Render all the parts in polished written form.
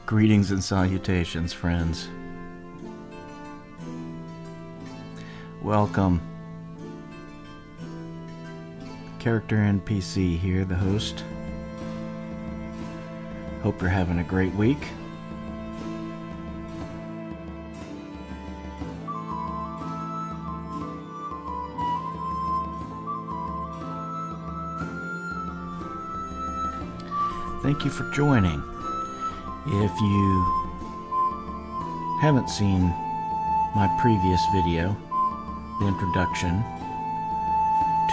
Greetings and salutations, friends. Welcome. Character NPC here, the host. Hope you're having a great week. Thank you for joining. If you haven't seen my previous video, the introduction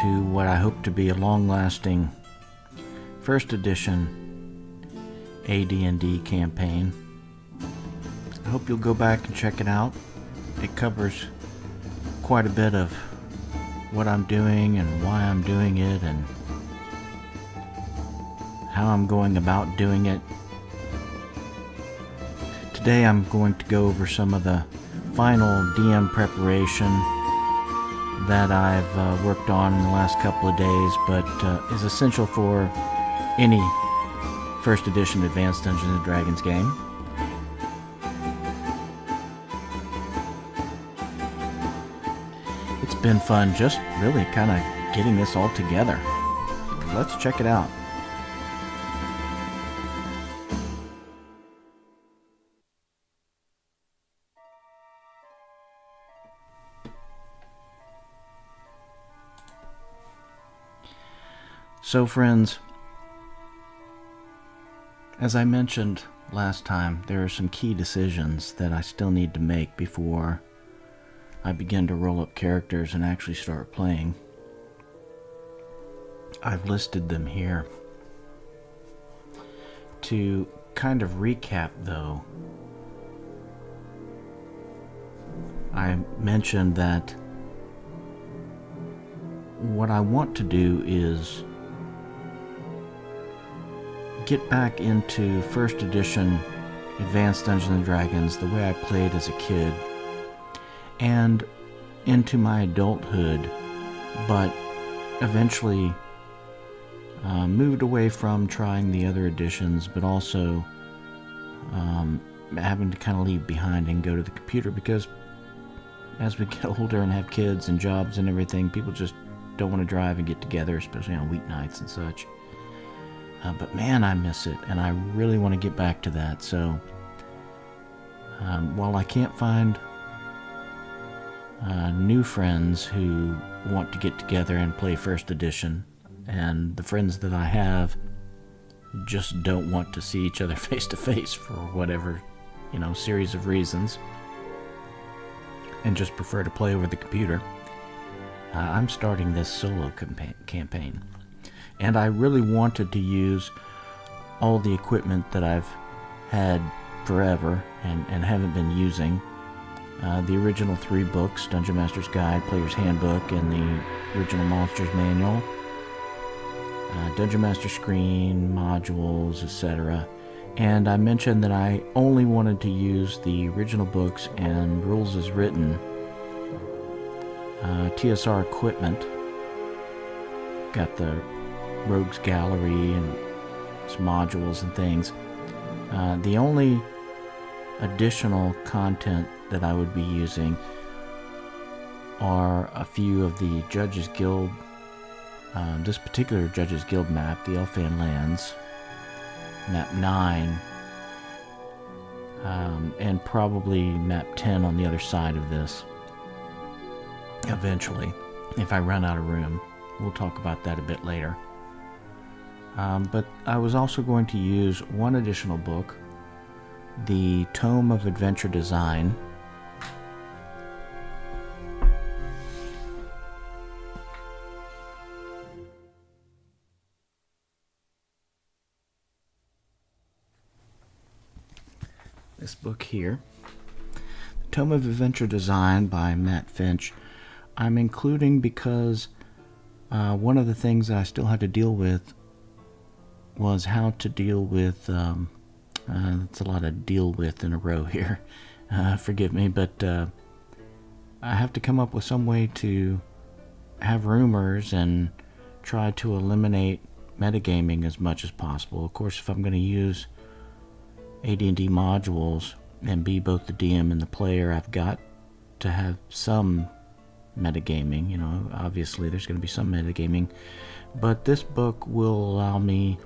to what I hope to be a long-lasting first edition AD&D campaign, I hope you'll go back and check it out. It covers quite a bit of what I'm doing and why I'm doing it and how I'm going about doing it. Today I'm going to go over some of the final DM preparation that I've worked on in the last couple of days, but is essential for any first edition Advanced Dungeons & Dragons game. It's been fun just really kind of getting this all together. Let's check it out. So friends, as I mentioned last time, there are some key decisions that I still need to make before I begin to roll up characters and actually start playing. I've listed them here. To kind of recap though, I mentioned that what I want to do is get back into first edition Advanced Dungeons & Dragons the way I played as a kid and into my adulthood, but eventually moved away from trying the other editions, but also having to kind of leave behind and go to the computer, because as we get older and have kids and jobs and everything, people just don't want to drive and get together, especially on weeknights and such. But man, I miss it, and I really want to get back to that. So while I can't find new friends who want to get together and play first edition, and the friends that I have just don't want to see each other face to face for whatever, series of reasons, and just prefer to play over the computer, I'm starting this solo campaign. And I really wanted to use all the equipment that I've had forever and haven't been using. The original 3 books, Dungeon Master's Guide, Player's Handbook, and the original Monsters Manual, Dungeon Master Screen, modules, etc. And I mentioned that I only wanted to use the original books and rules as written, TSR equipment. Got the Rogues Gallery and some modules and things. The only additional content that I would be using are a few of the Judges Guild, this particular Judges Guild map, the Elfan Lands, map 9, and probably map 10 on the other side of this eventually, if I run out of room. We'll talk about that a bit later. But I was also going to use one additional book, the Tome of Adventure Design. This book here, the Tome of Adventure Design by Matt Finch, I'm including because one of the things that I still had to deal with was how to deal with, it's a lot of deal with in a row here, forgive me, but I have to come up with some way to have rumors and try to eliminate metagaming as much as possible. Of course, if I'm going to use AD&D modules and be both the DM and the player, I've got to have some metagaming. You know, obviously there's going to be some metagaming, but this book will allow me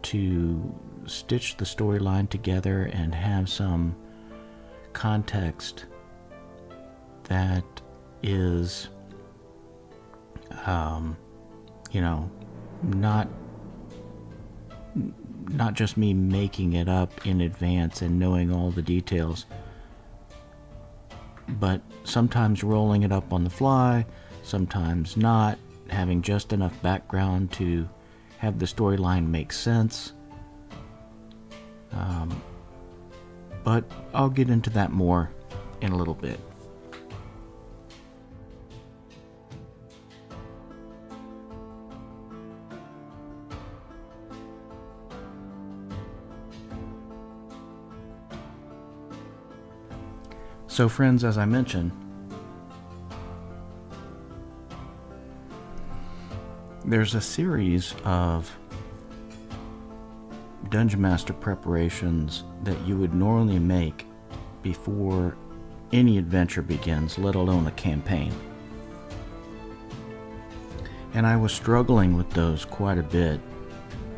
to stitch the storyline together and have some context that is, you know, not just me making it up in advance and knowing all the details, but sometimes rolling it up on the fly, sometimes not, having just enough background to have the storyline make sense. But I'll get into that more in a little bit. So friends, as I mentioned, there's a series of Dungeon Master preparations that you would normally make before any adventure begins, let alone a campaign. And I was struggling with those quite a bit.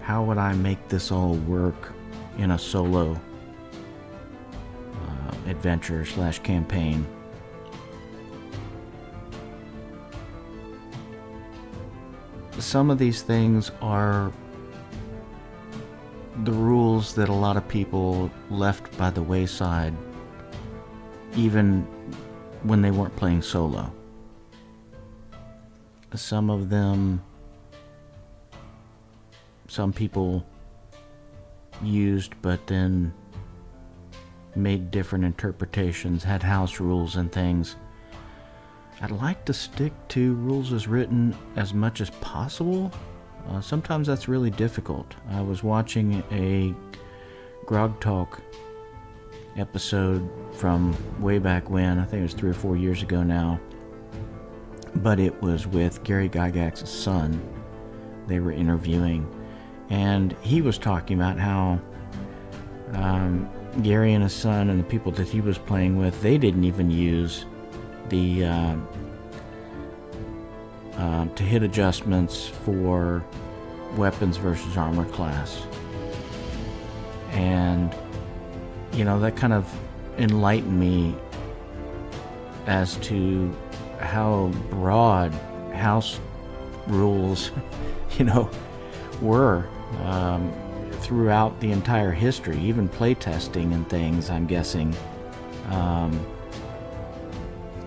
How would I make this all work in a solo adventure / campaign? Some of these things are the rules that a lot of people left by the wayside, even when they weren't playing solo. Some of them, some people used but then made different interpretations, had house rules and things. I'd like to stick to rules as written as much as possible. Sometimes that's really difficult. I was watching a Grog Talk episode from way back when, I think it was 3 or 4 years ago now, but it was with Gary Gygax's son. They were interviewing, and he was talking about how Gary and his son and the people that he was playing with, they didn't even use the to hit adjustments for weapons versus armor class. And you know, that kind of enlightened me as to how broad house rules you know were throughout the entire history, even playtesting and things, I'm guessing.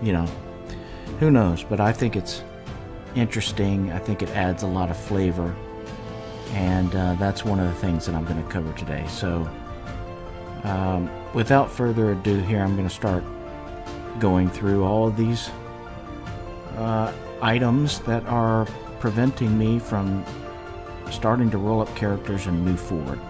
You know, who knows, but I think it's interesting. I think it adds a lot of flavor, and that's one of the things that I'm going to cover today. So without further ado here, I'm going to start going through all of these items that are preventing me from starting to roll up characters and move forward.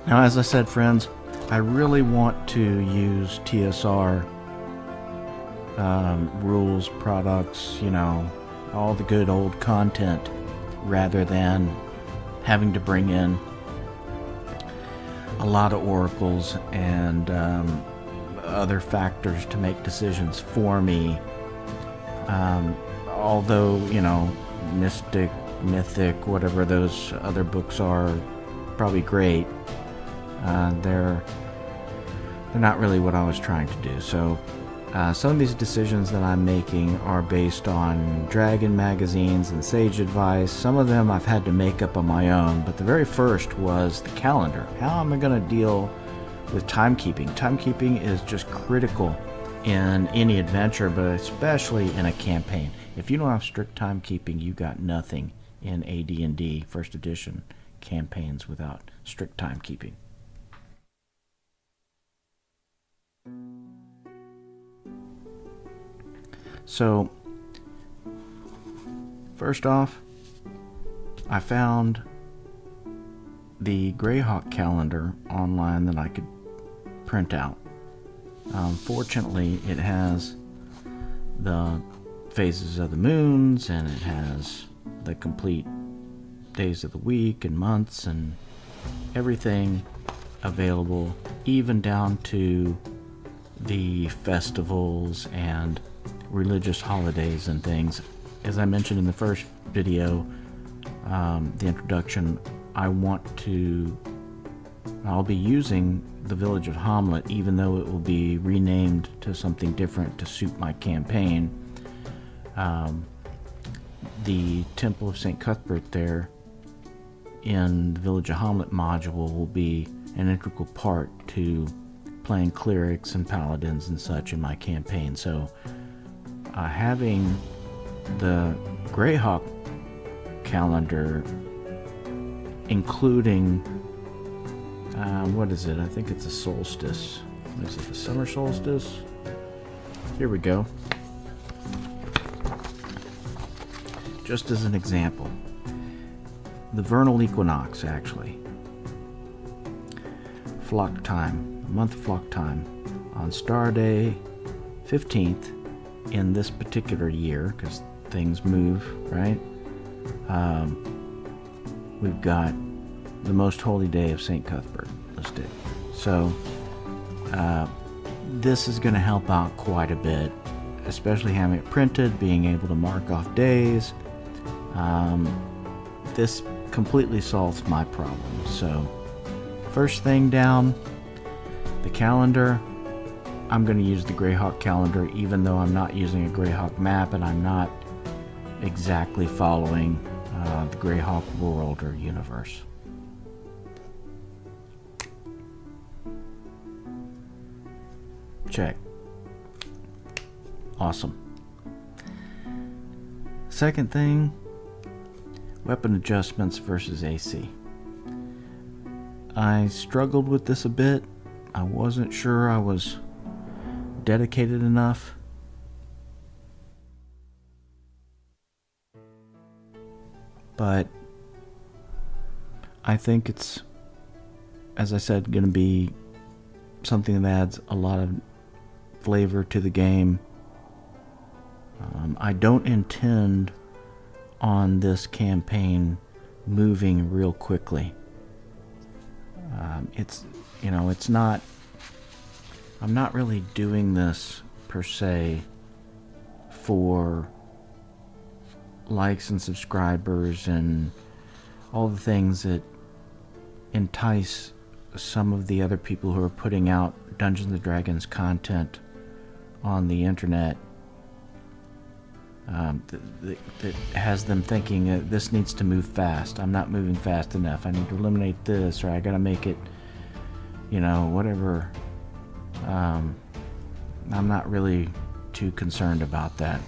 Now, as I said, friends, I really want to use TSR rules, products, you know, all the good old content, rather than having to bring in a lot of oracles and other factors to make decisions for me. Although, you know, Mystic, Mythic, whatever those other books are, probably great. They're not really what I was trying to do. So some of these decisions that I'm making are based on Dragon magazines and Sage advice. Some of them I've had to make up on my own, but the very first was the calendar. How am I going to deal with timekeeping? Timekeeping is just critical in any adventure, but especially in a campaign. If you don't have strict timekeeping, you got nothing in AD&D first edition campaigns without strict timekeeping. So, first off, I found the Greyhawk calendar online that I could print out. Fortunately, it has the phases of the moons, and it has the complete days of the week and months and everything available, even down to the festivals and religious holidays and things. As I mentioned in the first video, the introduction, I'll be using the village of Hamlet, even though it will be renamed to something different to suit my campaign. The Temple of St. Cuthbert there in the Village of Hamlet module will be an integral part to playing clerics and paladins and such in my campaign. So having the Greyhawk calendar, including what is it? I think it's a solstice. What is it? The summer solstice? Here we go. Just as an example, the vernal equinox, actually, flock time, month flock time, on star day 15th in this particular year, because things move, right? We've got the most holy day of St. Cuthbert listed. So this is going to help out quite a bit, especially having it printed, being able to mark off days. This completely solves my problem. So first thing down, the calendar. I'm going to use the Greyhawk calendar, even though I'm not using a Greyhawk map and I'm not exactly following the Greyhawk world or universe. Check. Awesome. Second thing, weapon adjustments versus AC. I struggled with this a bit. I wasn't sure I was dedicated enough. But I think it's, as I said, going to be something that adds a lot of flavor to the game. I don't intend on this campaign moving real quickly. It's not, I'm not really doing this per se for likes and subscribers and all the things that entice some of the other people who are putting out Dungeons & Dragons content on the internet, that has them thinking this needs to move fast. I'm not moving fast enough. I need to eliminate this, or I gotta make it, whatever. I'm not really too concerned about that.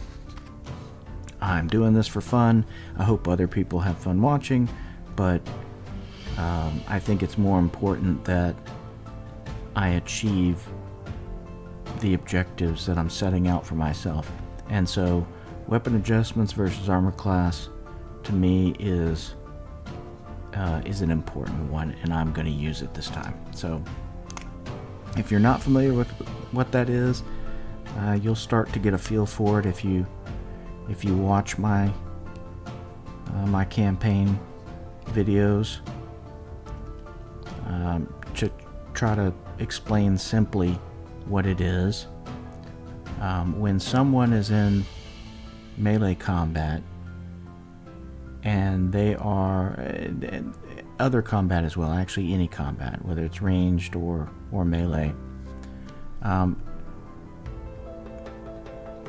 I'm doing this for fun. I hope other people have fun watching, but I think it's more important that I achieve the objectives that I'm setting out for myself. And so weapon adjustments versus armor class to me is an important one, and I'm going to use it this time. So if you're not familiar with what that is, you'll start to get a feel for it if you watch my my campaign videos, to try to explain simply what it is. When someone is in melee combat, and they are other combat as well, actually any combat, whether it's ranged or melee,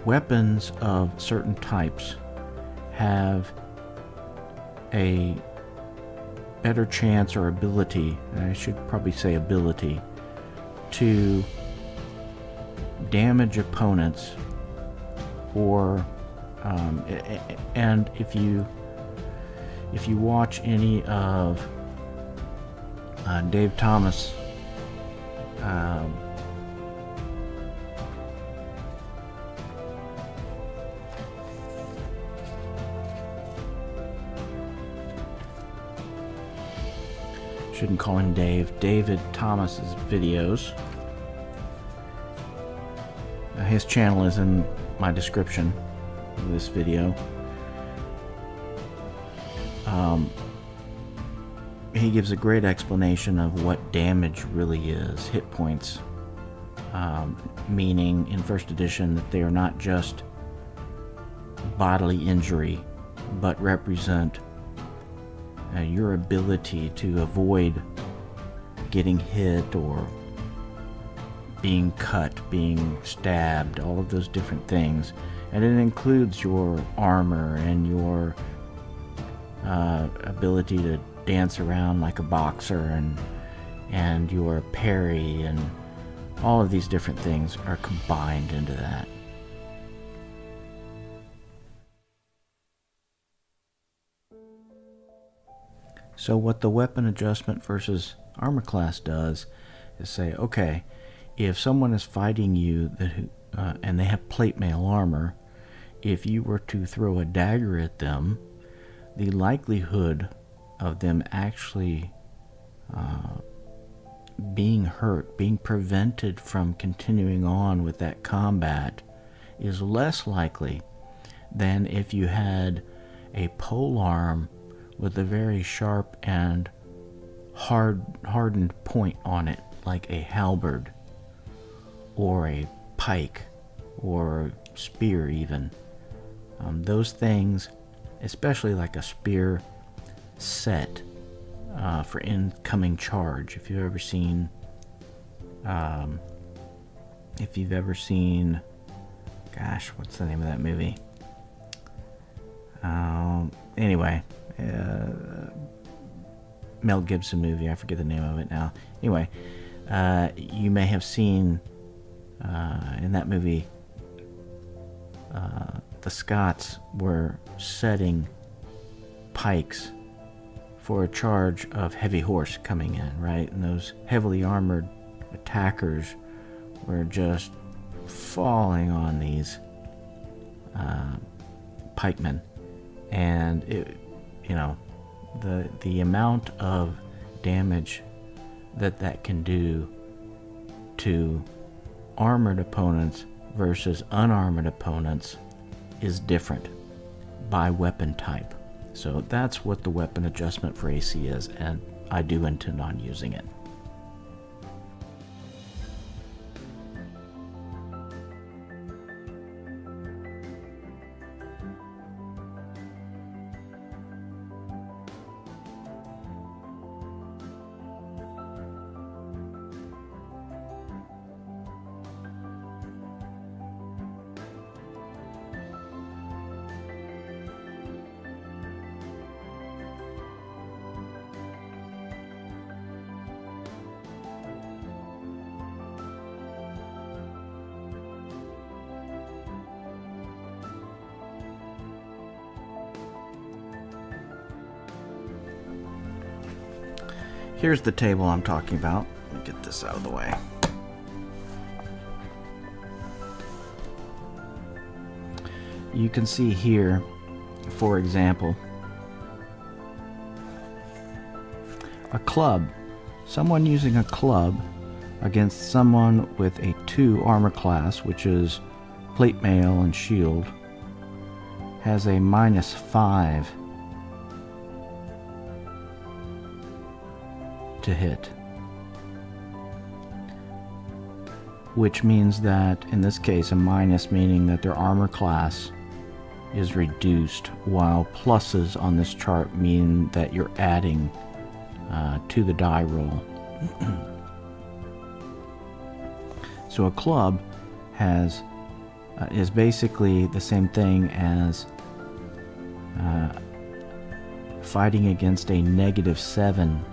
weapons of certain types have a better chance or ability, I should probably say ability, to damage opponents, or and if you watch any of Dave Thomas shouldn't call him Dave, David Thomas's videos. His channel is in my description of this video. He gives a great explanation of what damage really is, hit points. Meaning in first edition that they are not just bodily injury, but represent your ability to avoid getting hit or being cut, being stabbed, all of those different things. And it includes your armor and your ability to dance around like a boxer, and your parry, and all of these different things are combined into that. So what the weapon adjustment versus armor class does is say, okay, if someone is fighting you and they have plate mail armor, if you were to throw a dagger at them, the likelihood of them actually being hurt, being prevented from continuing on with that combat, is less likely than if you had a polearm with a very sharp and hardened point on it, like a halberd or a pike or spear even. Those things, especially like a spear set for incoming charge. If you've ever seen gosh, what's the name of that movie? Anyway, Mel Gibson movie, I forget the name of it now. Anyway, you may have seen in that movie the Scots were setting pikes for a charge of heavy horse coming in, right? And those heavily armored attackers were just falling on these pikemen, and the amount of damage that can do to armored opponents versus unarmored opponents is different by weapon type. So that's what the weapon adjustment for AC is, and I do intend on using it. Here's the table I'm talking about. Let me get this out of the way. You can see here, for example, a club. Someone using a club against someone with a 2 armor class, which is plate mail and shield, has a -5 to hit, which means that in this case a minus meaning that their armor class is reduced, while pluses on this chart mean that you're adding to the die roll. So a club is basically the same thing as fighting against a -7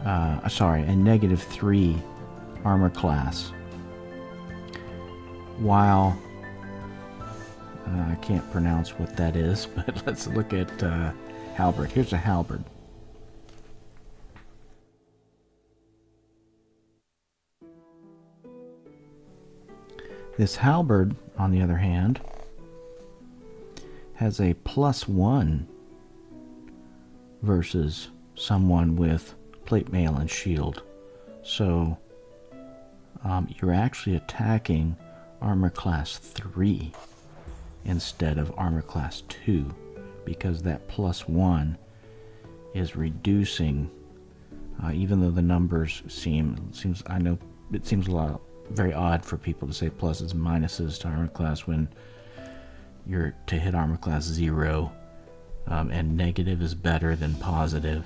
a -3 armor class, while I can't pronounce what that is, but let's look at halberd. Here's a halberd. This halberd, on the other hand, has a +1 versus someone with plate mail and shield. So you're actually attacking armor class 3 instead of armor class 2, because that +1 is reducing, even though the numbers I know it seems very odd for people to say pluses and minuses to armor class when you're to hit armor class 0, and negative is better than positive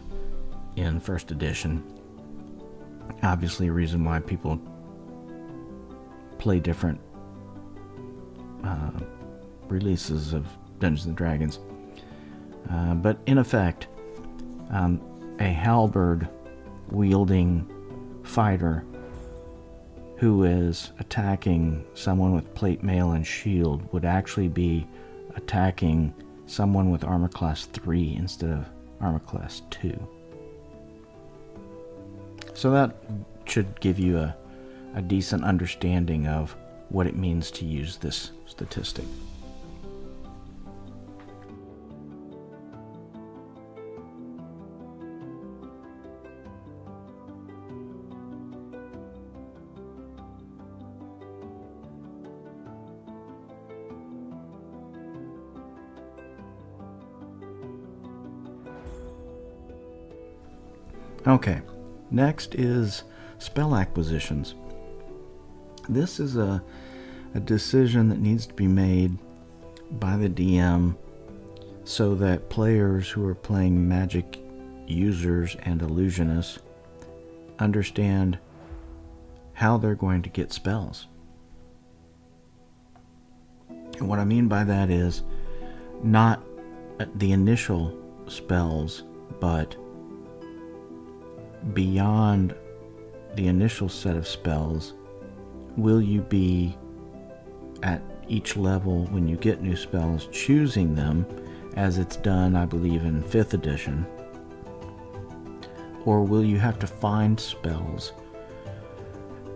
in first edition. Obviously a reason why people play different releases of Dungeons and Dragons. But in effect, a halberd wielding fighter who is attacking someone with plate mail and shield would actually be attacking someone with armor class 3 instead of armor class 2. So that should give you a decent understanding of what it means to use this statistic. Okay, next is spell acquisitions. This is a decision that needs to be made by the DM so that players who are playing magic users and illusionists understand how they're going to get spells. And what I mean by that is not the initial spells, but beyond the initial set of spells. Will you be at each level when you get new spells choosing them as it's done, I believe, in 5th edition? Or will you have to find spells,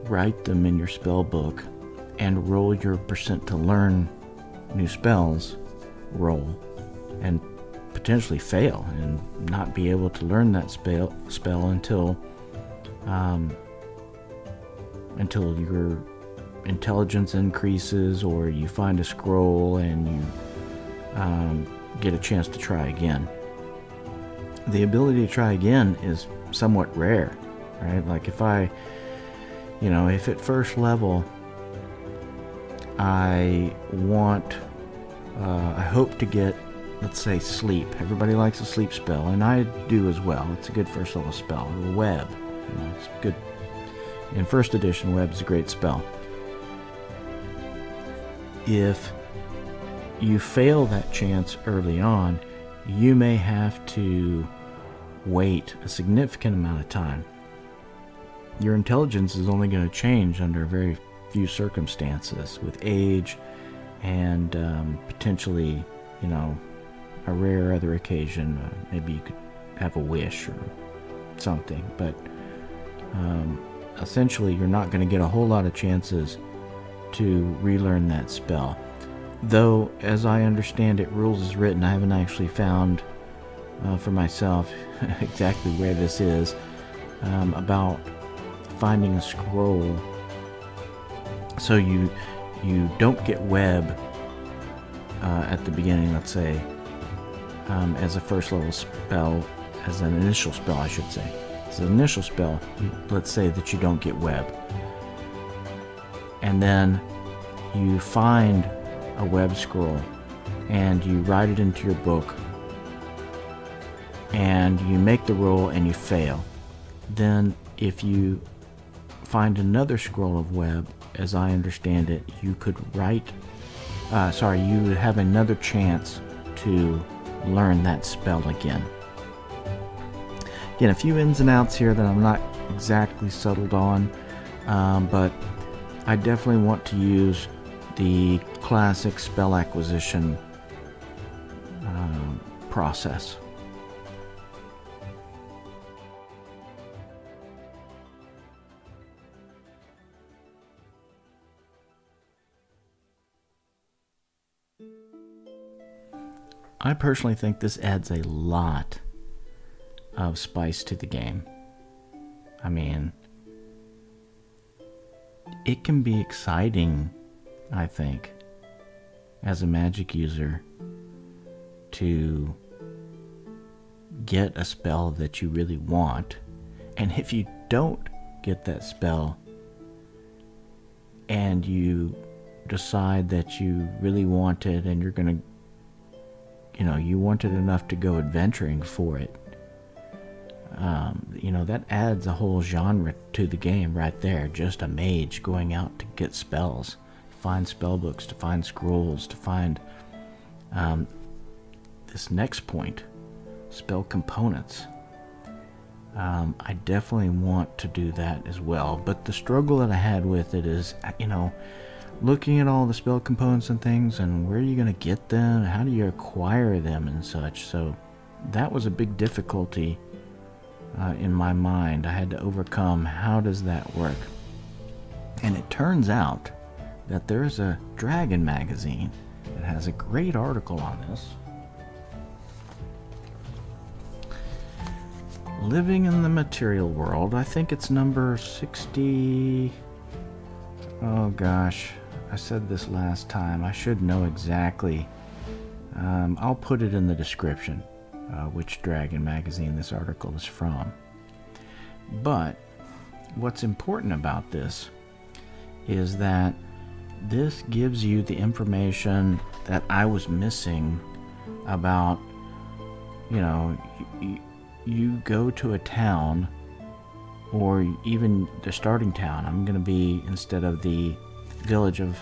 write them in your spell book, and roll your percent to learn new spells roll, and potentially fail and not be able to learn that spell until your intelligence increases, or you find a scroll and you get a chance to try again. The ability to try again is somewhat rare, right? Like if at first level I hope to get, let's say, sleep. Everybody likes a sleep spell, and I do as well. It's a good first level spell. Or web, it's good. In first edition, web is a great spell. If you fail that chance early on, you may have to wait a significant amount of time. Your intelligence is only going to change under very few circumstances, with age and potentially, a rare other occasion. Maybe you could have a wish or something, but essentially you're not going to get a whole lot of chances to relearn that spell. Though, as I understand it, rules is written, I haven't actually found for myself exactly where this is, about finding a scroll. So you don't get web at the beginning, let's say, as a first level spell, as an initial spell, I should say. As an initial spell, let's say that you don't get web. And then you find a web scroll and you write it into your book and you make the roll and you fail. Then if you find another scroll of web, as I understand it, you could you would have another chance to learn that spell again. Again, a few ins and outs here that I'm not exactly settled on, but I definitely want to use the classic spell acquisition process. I personally think this adds a lot of spice to the game. I mean, it can be exciting, I think, as a magic user to get a spell that you really want, and if you don't get that spell and you decide that you really want it and you're gonna, you want it enough to go adventuring for it, that adds a whole genre to the game right there. Just a mage going out to get spells, to find spell books, to find scrolls, to find this next point, spell components. I definitely want to do that as well, but the struggle that I had with it is, looking at all the spell components and things, and where are you going to get them, how do you acquire them and such. So that was a big difficulty in my mind. I had to overcome, how does that work? And it turns out that there's a Dragon magazine that has a great article on this. Living in the Material World. I think it's number 60. Oh gosh, I said this last time. I should know exactly. I'll put it in the description, which Dragon magazine this article is from. But what's important about this is that this gives you the information that I was missing about, you go to a town, or even the starting town. I'm going to be, instead of the village of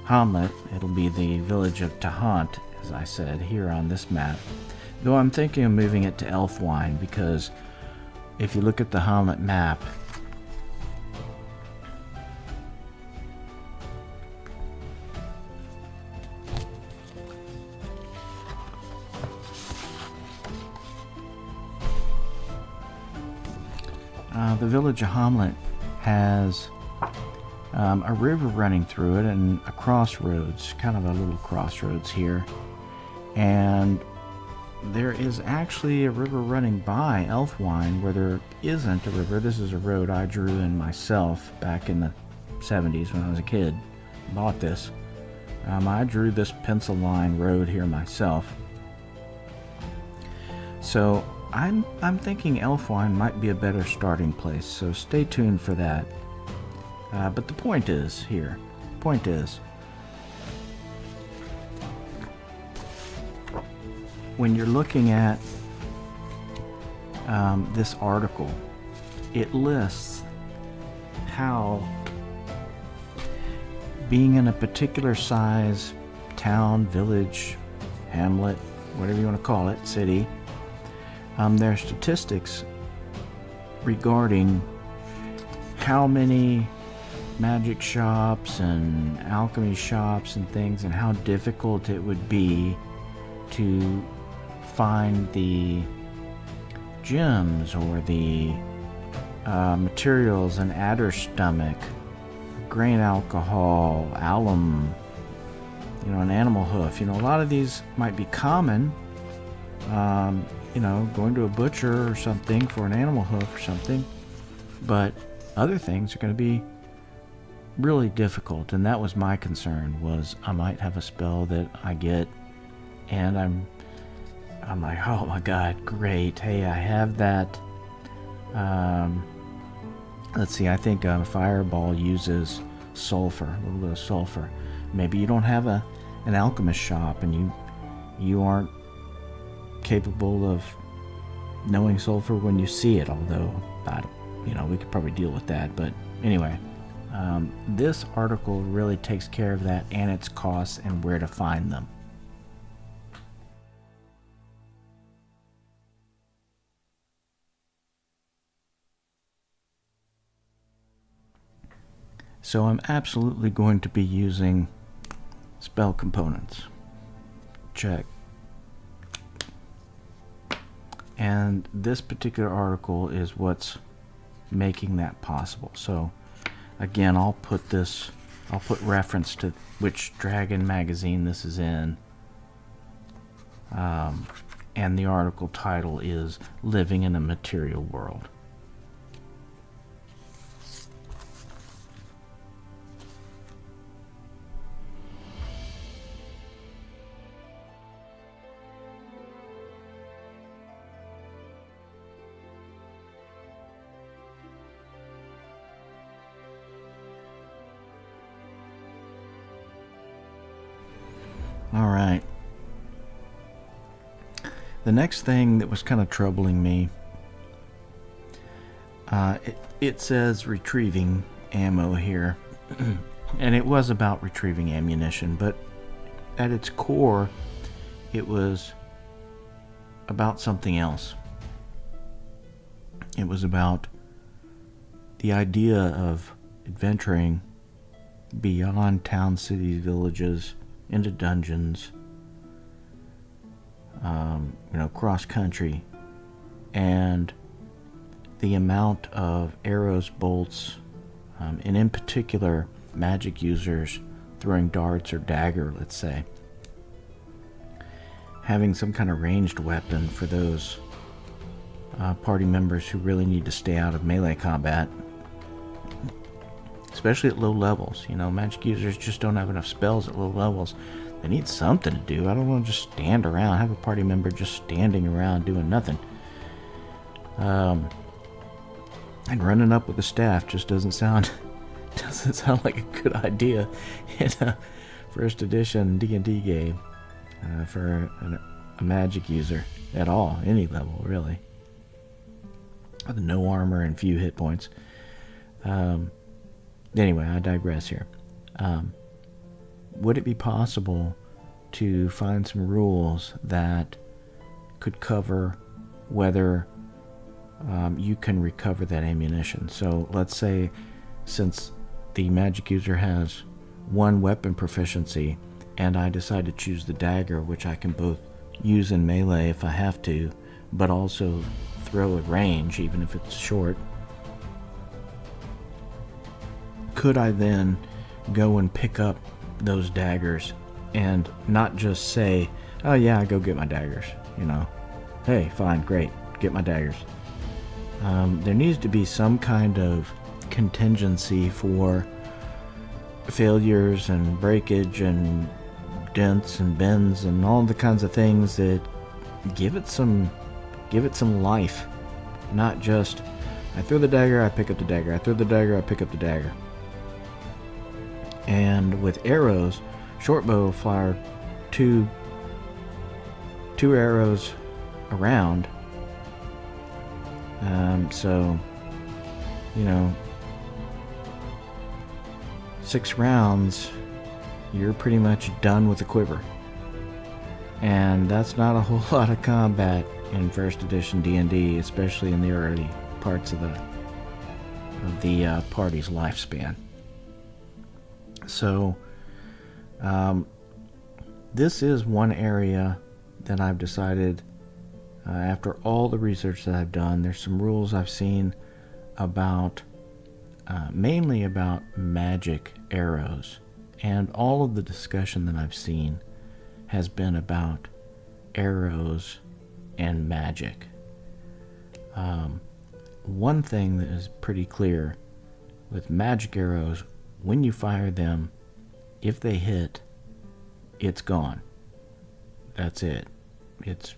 Hamlet, it'll be the village of Tahant, as I said, here on this map. Though I'm thinking of moving it to Elfwine, because if you look at the Hamlet map, the village of Hamlet has a river running through it and a crossroads, kind of a little crossroads here. And there is actually a river running by Elfwine where there isn't a river. This is a road I drew in myself back in the 70s when I was a kid. Bought this. I drew this pencil line road here myself. So I'm thinking Elfwine might be a better starting place, so stay tuned for that. But the point is, when you're looking at this article, it lists how being in a particular size town, village, hamlet, whatever you want to call it, city, there are statistics regarding how many magic shops and alchemy shops and things, and how difficult it would be to find the gems or the materials, an adder stomach, grain alcohol, alum, an animal hoof. A lot of these might be common, going to a butcher or something for an animal hoof or something, but other things are going to be really difficult. And that was my concern, was I might have a spell that I get and I'm like, oh my god, great, hey, I have that. Let's see, I think Fireball uses sulfur, a little bit of sulfur. Maybe you don't have an alchemist shop and you aren't capable of knowing sulfur when you see it, although we could probably deal with that. But anyway, this article really takes care of that, and its costs and where to find them. So I'm absolutely going to be using spell components. Check. And this particular article is what's making that possible. So again, I'll put reference to which Dragon magazine this is in and the article title is Living in a Material World. All right. The next thing that was kind of troubling me, it says retrieving ammo here, and it was about retrieving ammunition, but at its core, it was about something else. It was about the idea of adventuring beyond towns, cities, villages, into dungeons, cross country, and the amount of arrows, bolts, and in particular magic users throwing darts or dagger, let's say, having some kind of ranged weapon for those party members who really need to stay out of melee combat, especially at low levels. Magic users just don't have enough spells at low levels. They need something to do. I don't want to just stand around, have a party member just standing around doing nothing. And running up with a staff just doesn't sound like a good idea in a first edition D&D game for a magic user at all, any level really, with no armor and few hit points. Anyway, I digress here. Would it be possible to find some rules that could cover whether you can recover that ammunition? So let's say, since the magic user has one weapon proficiency, and I decide to choose the dagger, which I can both use in melee if I have to, but also throw at range, even if it's short, could I then go and pick up those daggers and not just say, oh yeah, go get my daggers, hey, fine, great, get my daggers. There needs to be some kind of contingency for failures and breakage and dents and bends and all the kinds of things that give it some life. Not just, I throw the dagger, I pick up the dagger, I throw the dagger, I pick up the dagger. And with arrows, short bow will fire two arrows around. So 6 rounds, you're pretty much done with the quiver. And that's not a whole lot of combat in first edition D&D, especially in the early parts of the party's lifespan. So, this is one area that I've decided, after all the research that I've done, there's some rules I've seen about, mainly about magic arrows, and all of the discussion that I've seen has been about arrows and magic. One thing that is pretty clear with magic arrows, when you fire them, if they hit, it's gone. That's it. It's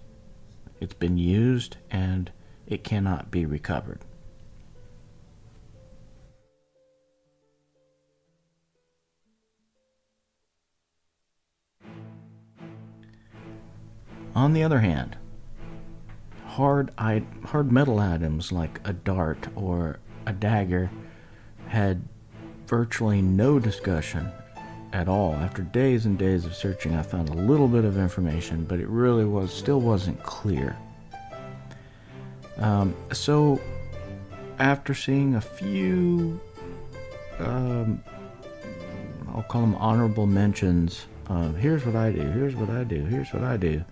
been used and it cannot be recovered. On the other hand, hard metal items like a dart or a dagger had virtually no discussion at all. After days and days of searching, I found a little bit of information, but it really still wasn't clear. So after seeing a few, I'll call them honorable mentions of here's what I do, here's what I do, here's what I do,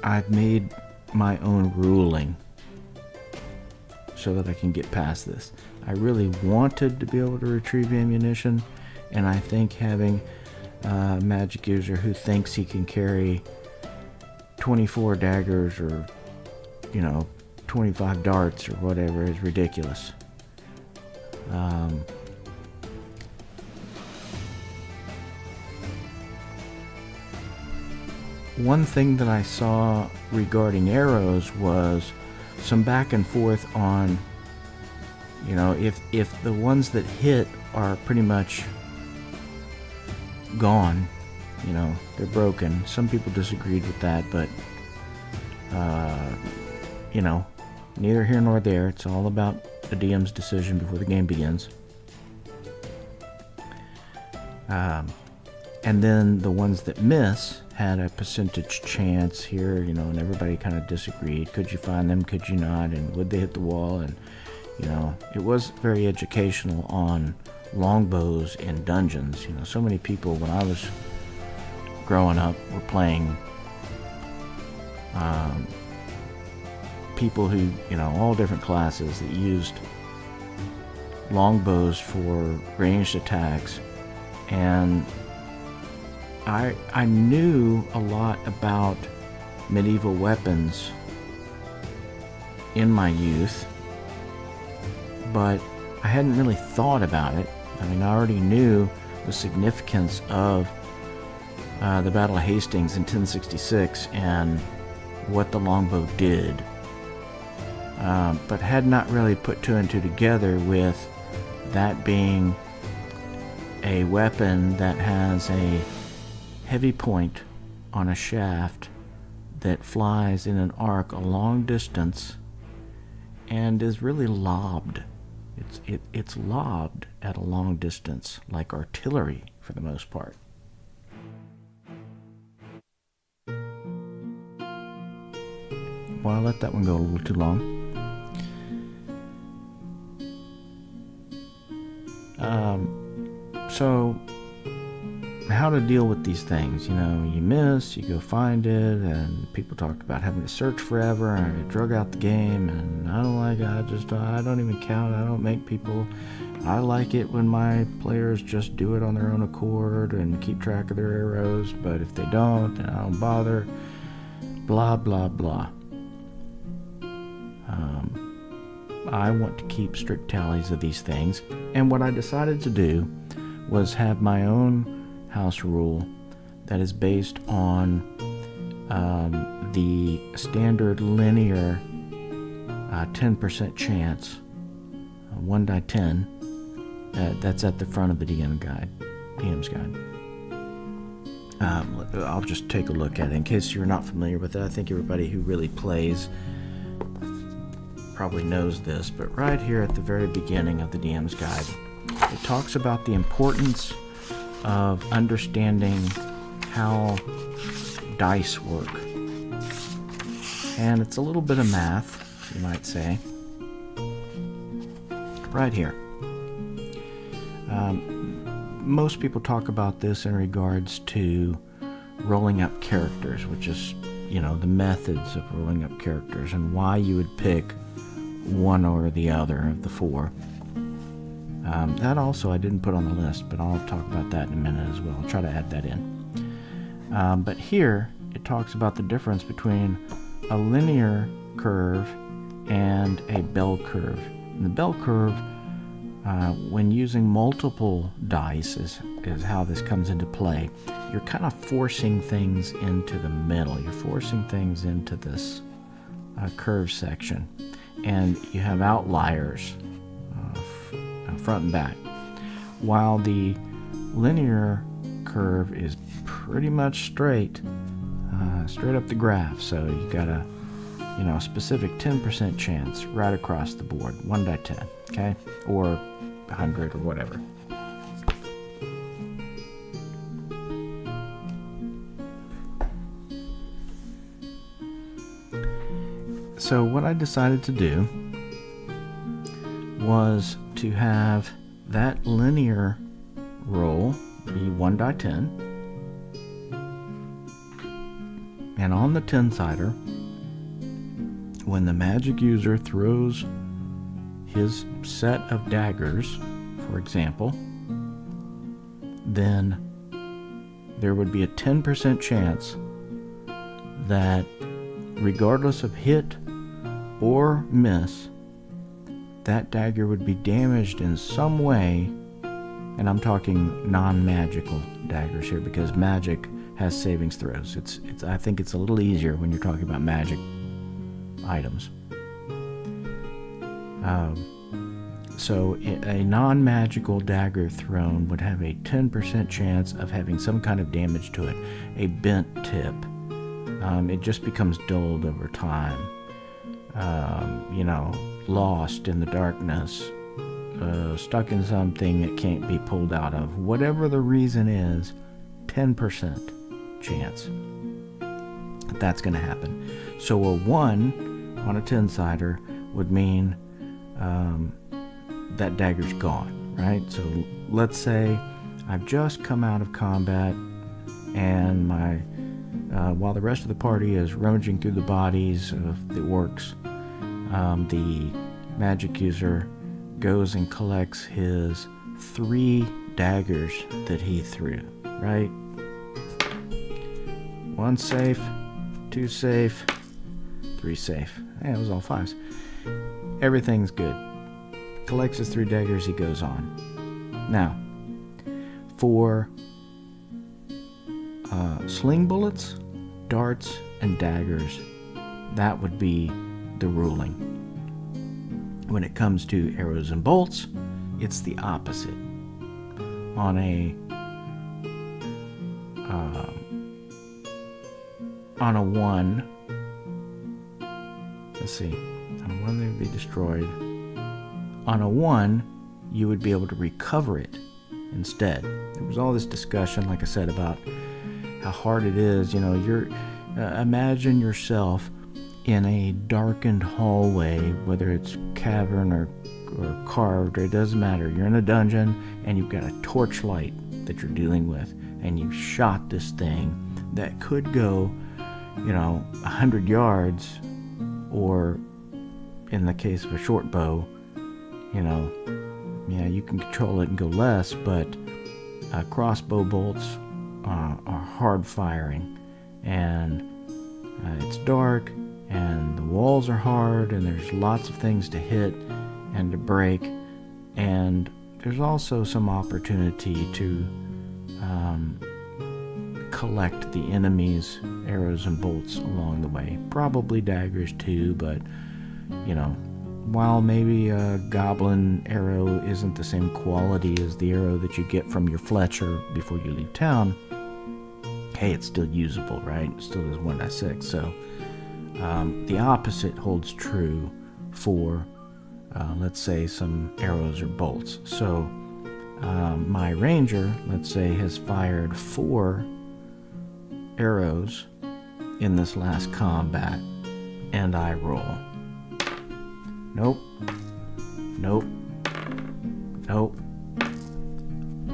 I've made my own ruling so that I can get past this. I really wanted to be able to retrieve ammunition, and I think having magic user who thinks he can carry 24 daggers or 25 darts or whatever is ridiculous. One thing that I saw regarding arrows was some back and forth on, if the ones that hit are pretty much gone, they're broken. Some people disagreed with that, but neither here nor there. It's all about the DM's decision before the game begins. And then the ones that miss had a percentage chance here, and everybody kind of disagreed. Could you find them? Could you not? And would they hit the wall? And, it was very educational on longbows in dungeons. So many people when I was growing up were playing people who, all different classes that used longbows for ranged attacks. And I knew a lot about medieval weapons in my youth, but I hadn't really thought about it. I already knew the significance of the Battle of Hastings in 1066 and what the longbow did, but had not really put two and two together with that being a weapon that has a heavy point on a shaft that flies in an arc a long distance and is really lobbed. It's lobbed at a long distance, like artillery for the most part. Well, I let that one go a little too long. So, how to deal with these things? You miss, you go find it, and people talked about having to search forever, and I drug out the game, and I don't like it. I don't even count. I don't make people. I like it when my players just do it on their own accord and keep track of their arrows, but if they don't, then I don't bother. Blah, blah, blah. I want to keep strict tallies of these things, and what I decided to do was have my own house rule that is based on the standard linear 10% chance, 1 die 10. That's at the front of the DM's guide. I'll just take a look at it in case you're not familiar with it. I think everybody who really plays probably knows this, but right here at the very beginning of the DM's guide, it talks about the importance of understanding how dice work. And it's a little bit of math, you might say. Right here. Most people talk about this in regards to rolling up characters, which is, the methods of rolling up characters and why you would pick one or the other of the four. That also I didn't put on the list, but I'll talk about that in a minute as well. I'll try to add that in. But here it talks about the difference between a linear curve and a bell curve. And the bell curve, when using multiple dice, is how this comes into play. You're kind of forcing things into the middle. You're forcing things into this curve section. And you have outliers front and back, while the linear curve is pretty much straight up the graph. So you got a specific 10% chance right across the board, 1 die 10, okay, or 100 or whatever. So what I decided to do was to have that linear roll be 1 die 10, and on the 10-sider, when the magic user throws his set of daggers, for example, then there would be a 10% chance that regardless of hit or miss, that dagger would be damaged in some way. And I'm talking non-magical daggers here, because magic has savings throws. I think it's a little easier when you're talking about magic items. So a non-magical dagger thrown would have a 10% chance of having some kind of damage to it. A bent tip. It just becomes dulled over time. Lost in the darkness. Stuck in something that can't be pulled out of. Whatever the reason is, 10% chance that's going to happen. So a 1 on a 10-sider would mean that dagger's gone, right? So let's say I've just come out of combat, and while the rest of the party is rummaging through the bodies of the orcs, the magic user goes and collects his 3 daggers that he threw, right? 1 safe, 2 safe, 3 safe. It was all 5s. Everything's good. Collects his 3 daggers, he goes on. Now, for sling bullets, darts, and daggers, that would be the ruling. When it comes to arrows and bolts, it's the opposite. On a 1, let's see, on a 1 they would be destroyed. On a 1, you would be able to recover it instead. There was all this discussion, like I said, about how hard it is. Imagine yourself in a darkened hallway, whether it's cavern or carved, or it doesn't matter. You're in a dungeon and you've got a torchlight that you're dealing with, and you've shot this thing that could go 100 yards, or in the case of a short bow, you can control it and go less, but crossbow bolts are hard firing, and it's dark, and the walls are hard, and there's lots of things to hit and to break, and there's also some opportunity to collect the enemy's arrows and bolts along the way. Probably daggers too, but while maybe a goblin arrow isn't the same quality as the arrow that you get from your Fletcher before you leave town, hey, it's still usable, right? It still is 1/6. So the opposite holds true for, let's say, some arrows or bolts. So my ranger, let's say, has fired 4 arrows in this last combat, and I roll. Nope.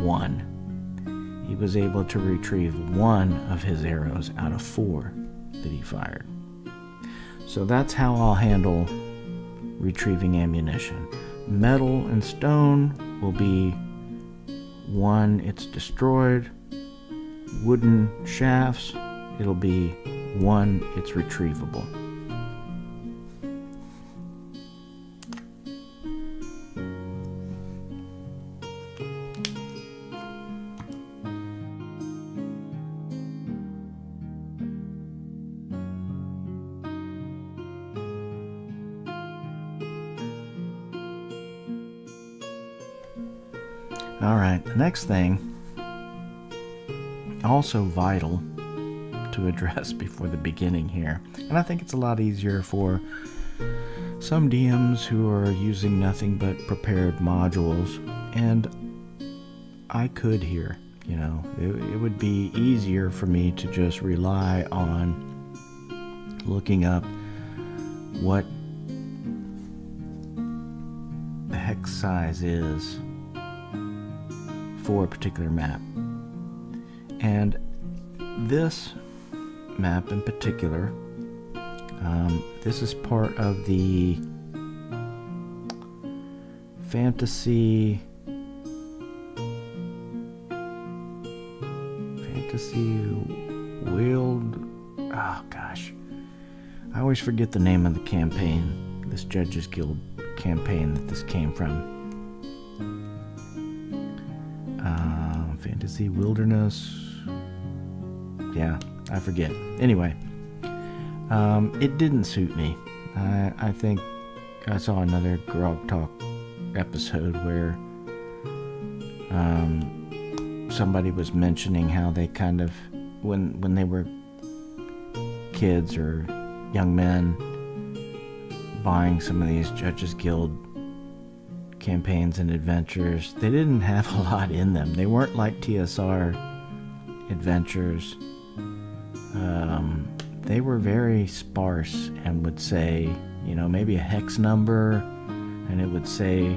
1. He was able to retrieve 1 of his arrows out of 4 that he fired. So that's how I'll handle retrieving ammunition. Metal and stone will be 1, it's destroyed. Wooden shafts, it'll be 1, it's retrievable. Alright, the next thing, also vital to address before the beginning here, and I think it's a lot easier for some DMs who are using nothing but prepared modules, and I could here, it would be easier for me to just rely on looking up what the hex size is for a particular map. And this map in particular, this is part of the fantasy Fantasy Wild. Oh gosh, I always forget the name of the campaign. This Judges Guild campaign that this came from. Fantasy Wilderness. Yeah, I forget. Anyway, it didn't suit me. I think I saw another Grog Talk episode where somebody was mentioning how they kind of, when they were kids or young men buying some of these Judges Guild campaigns and adventures, they didn't have a lot in them. They weren't like TSR adventures. They were very sparse and would say, maybe a hex number, and it would say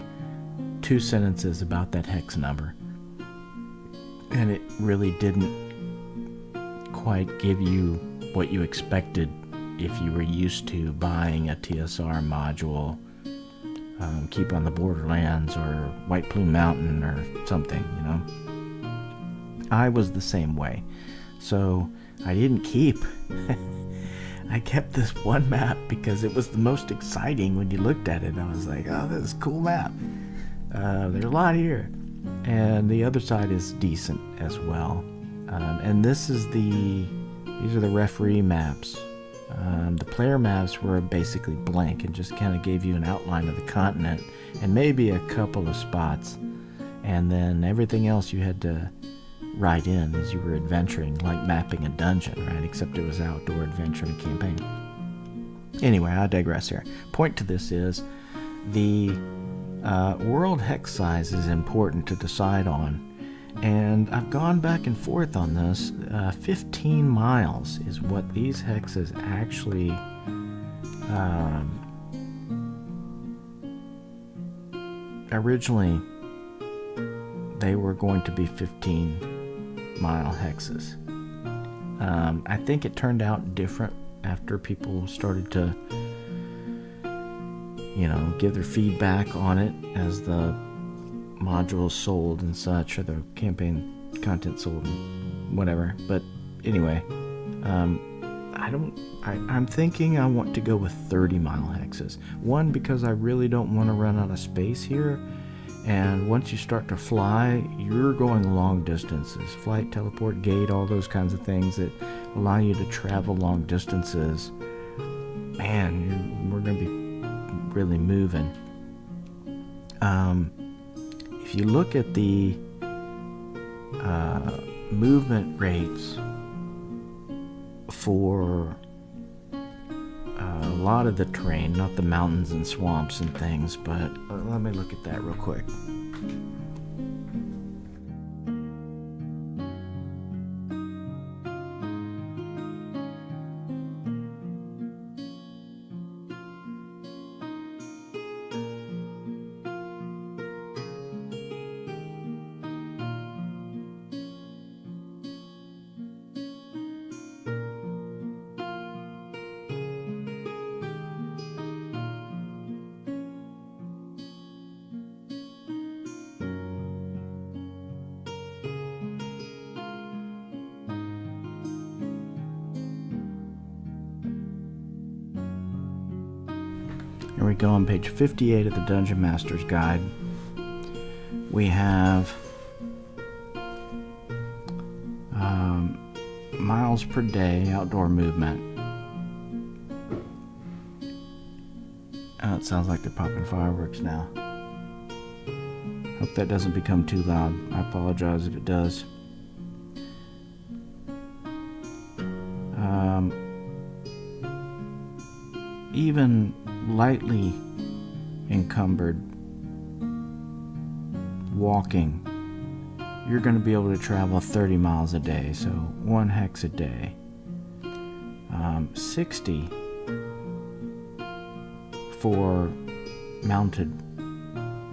2 sentences about that hex number. And it really didn't quite give you what you expected if you were used to buying a TSR module, Keep on the Borderlands or White Plume Mountain or something, I was the same way. So I didn't keep. I kept this one map because it was the most exciting when you looked at it. I was like, oh, this is a cool map. There's a lot here. And the other side is decent as well. And these are the referee maps. The player maps were basically blank and just kind of gave you an outline of the continent and maybe a couple of spots. And then everything else you had to write in as you were adventuring, like mapping a dungeon, right? Except it was outdoor adventure and campaign. Anyway, I digress here. Point to this is the world hex size is important to decide on. And I've gone back and forth on this. 15 miles is what these hexes actually originally they were going to be 15-mile hexes. I think it turned out different after people started to give their feedback on it as the modules sold and such, or the campaign content sold and whatever. But anyway, I'm thinking I want to go with 30-mile hexes. One, because I really don't want to run out of space here, and once you start to fly, you're going long distances. Flight, teleport, gate, all those kinds of things that allow you to travel long distances. Man, we're going to be really moving. If you look at the movement rates for a lot of the terrain, not the mountains and swamps and things, but let me look at that real quick. Here we go on page 58 of the Dungeon Master's Guide. We have miles per day outdoor movement. Oh, it sounds like they're popping fireworks now. Hope that doesn't become too loud. I apologize if it does. Even lightly encumbered walking, you're going to be able to travel 30 miles a day, so 1 hex a day. 60 for mounted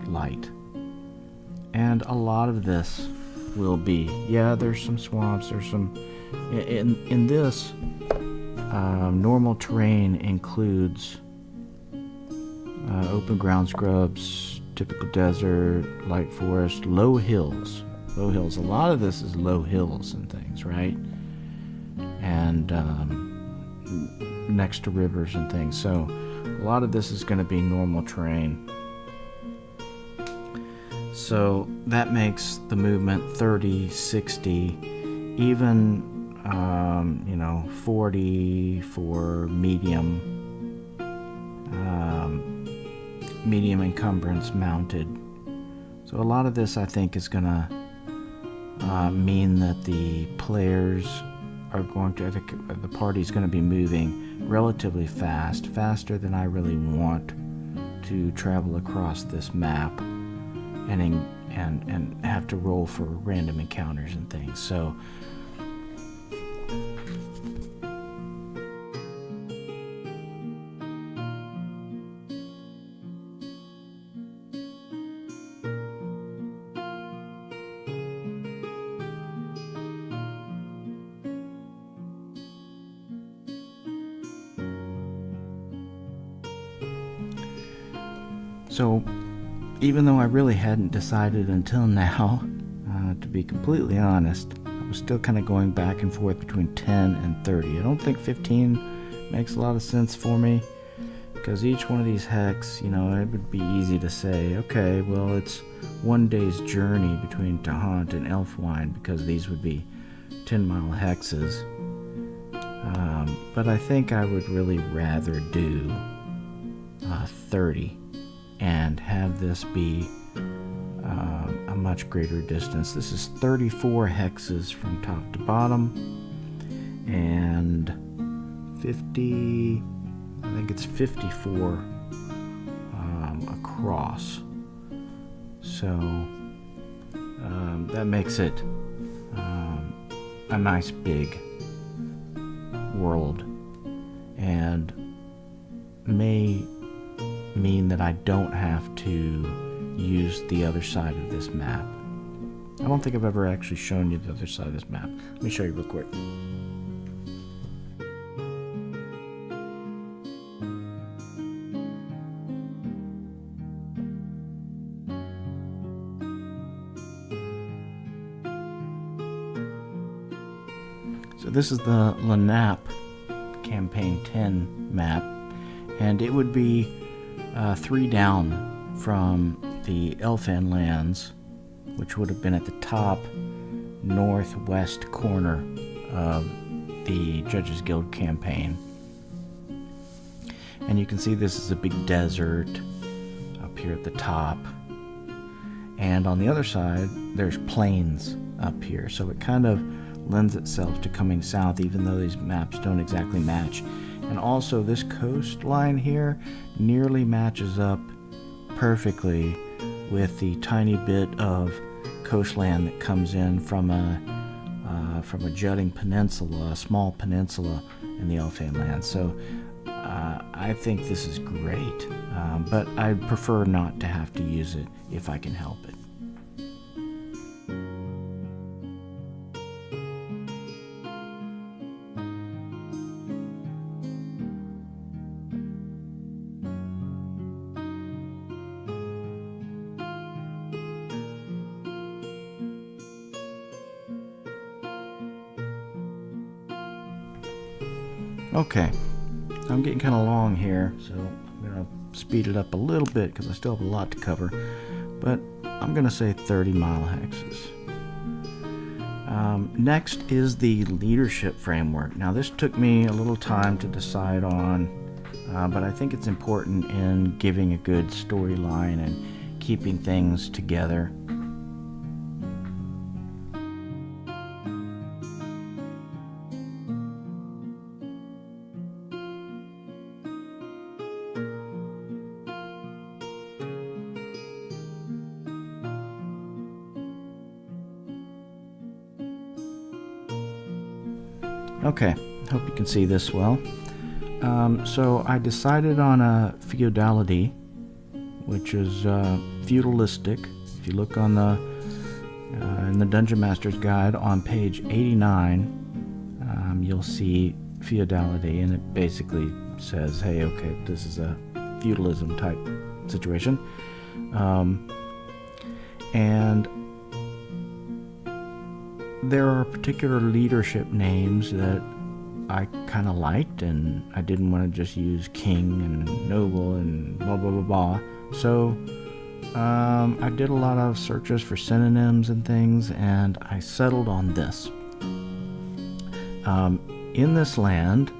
light. And a lot of this will be, there's some swamps, there's some, in this, normal terrain includes open ground scrubs, typical desert, light forest, low hills. Low hills. A lot of this is low hills and things, right? And next to rivers and things. So a lot of this is going to be normal terrain. So that makes the movement 30, 60, even 40 for medium encumbrance mounted. So a lot of this, I think, is going to mean that the players are going to, the party's going to be moving relatively fast, faster than I really want to travel across this map and have to roll for random encounters and things. So even though I really hadn't decided until now, to be completely honest, I was still kind of going back and forth between 10 and 30. I don't think 15 makes a lot of sense for me, because each one of these hex, it would be easy to say, okay, well, it's one day's journey between Tahant and Elfwine, because these would be 10-mile hexes. But I think I would really rather do 30 and have this be a much greater distance. This is 34 hexes from top to bottom, and 50, I think it's 54 across. So that makes it a nice big world, and may mean that I don't have to use the other side of this map. I don't think I've ever actually shown you the other side of this map. Let me show you real quick. So this is the Lenape Campaign 10 map, and it would be 3 down from the Elfin lands, which would have been at the top northwest corner of the Judges Guild campaign. And you can see this is a big desert up here at the top, and on the other side there's plains up here, so it kind of lends itself to coming south, even though these maps don't exactly match. And also this coastline here nearly matches up perfectly with the tiny bit of coastland that comes in from a jutting peninsula, a small peninsula in the Elfin land. So I think this is great, but I prefer not to have to use it if I can help it. Okay, I'm getting kind of long here, so I'm going to speed it up a little bit because I still have a lot to cover, but I'm going to say 30-mile hexes. Next is the leadership framework. Now this took me a little time to decide on, but I think it's important in giving a good storyline and keeping things together. Okay, hope you can see this well. So I decided on a feudality, which is feudalistic. If you look on the in the Dungeon Master's Guide on page 89, you'll see feudality, and it basically says, hey, okay, this is a feudalism type situation. And there are particular leadership names that I kind of liked, and I didn't want to just use king and noble and blah blah blah blah. So I did a lot of searches for synonyms and things, and I settled on this. In this land,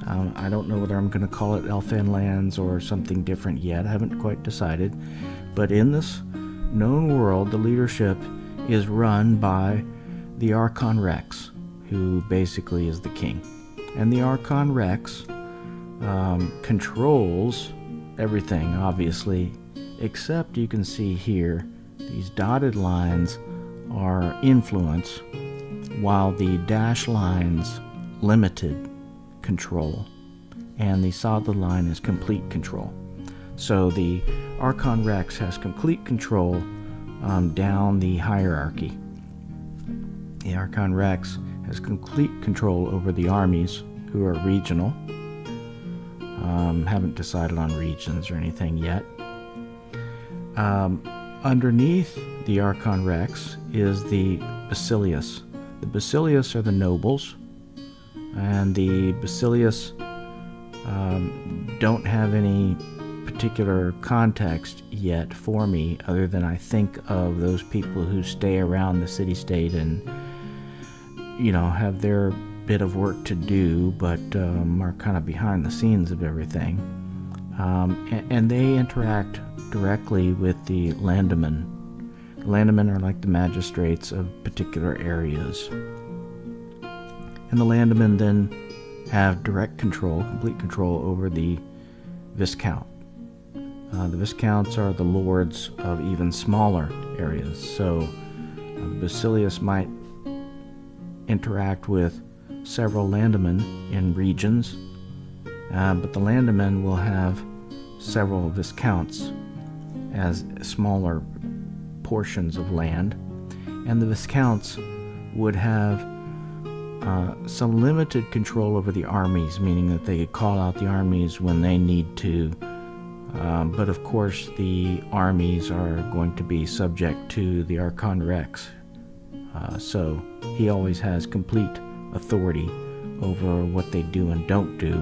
I don't know whether I'm going to call it Elfan Lands or something different yet. I haven't quite decided. But in this known world, the leadership is run by the Archon Rex, who basically is the king. And the Archon Rex controls everything, obviously, except you can see here, these dotted lines are influence, while the dashed lines limited control, and the solid line is complete control. So the Archon Rex has complete control down the hierarchy. The Archon Rex has complete control over the armies, who are regional. Haven't decided on regions or anything yet. Underneath the Archon Rex is the Basilius. The Basilius are the nobles, and the Basilius don't have any particular context yet for me, other than I think of those people who stay around the city-state and, have their bit of work to do, but are kind of behind the scenes of everything. And they interact directly with the Landmen. Landmen are like the magistrates of particular areas. And the Landmen then have direct control, complete control over the Viscount. The Viscounts are the lords of even smaller areas. So Basilius might interact with several Landmen in regions, but the Landmen will have several Viscounts as smaller portions of land, and the Viscounts would have some limited control over the armies, meaning that they could call out the armies when they need to, but of course the armies are going to be subject to the Archon Rex, so he always has complete authority over what they do and don't do,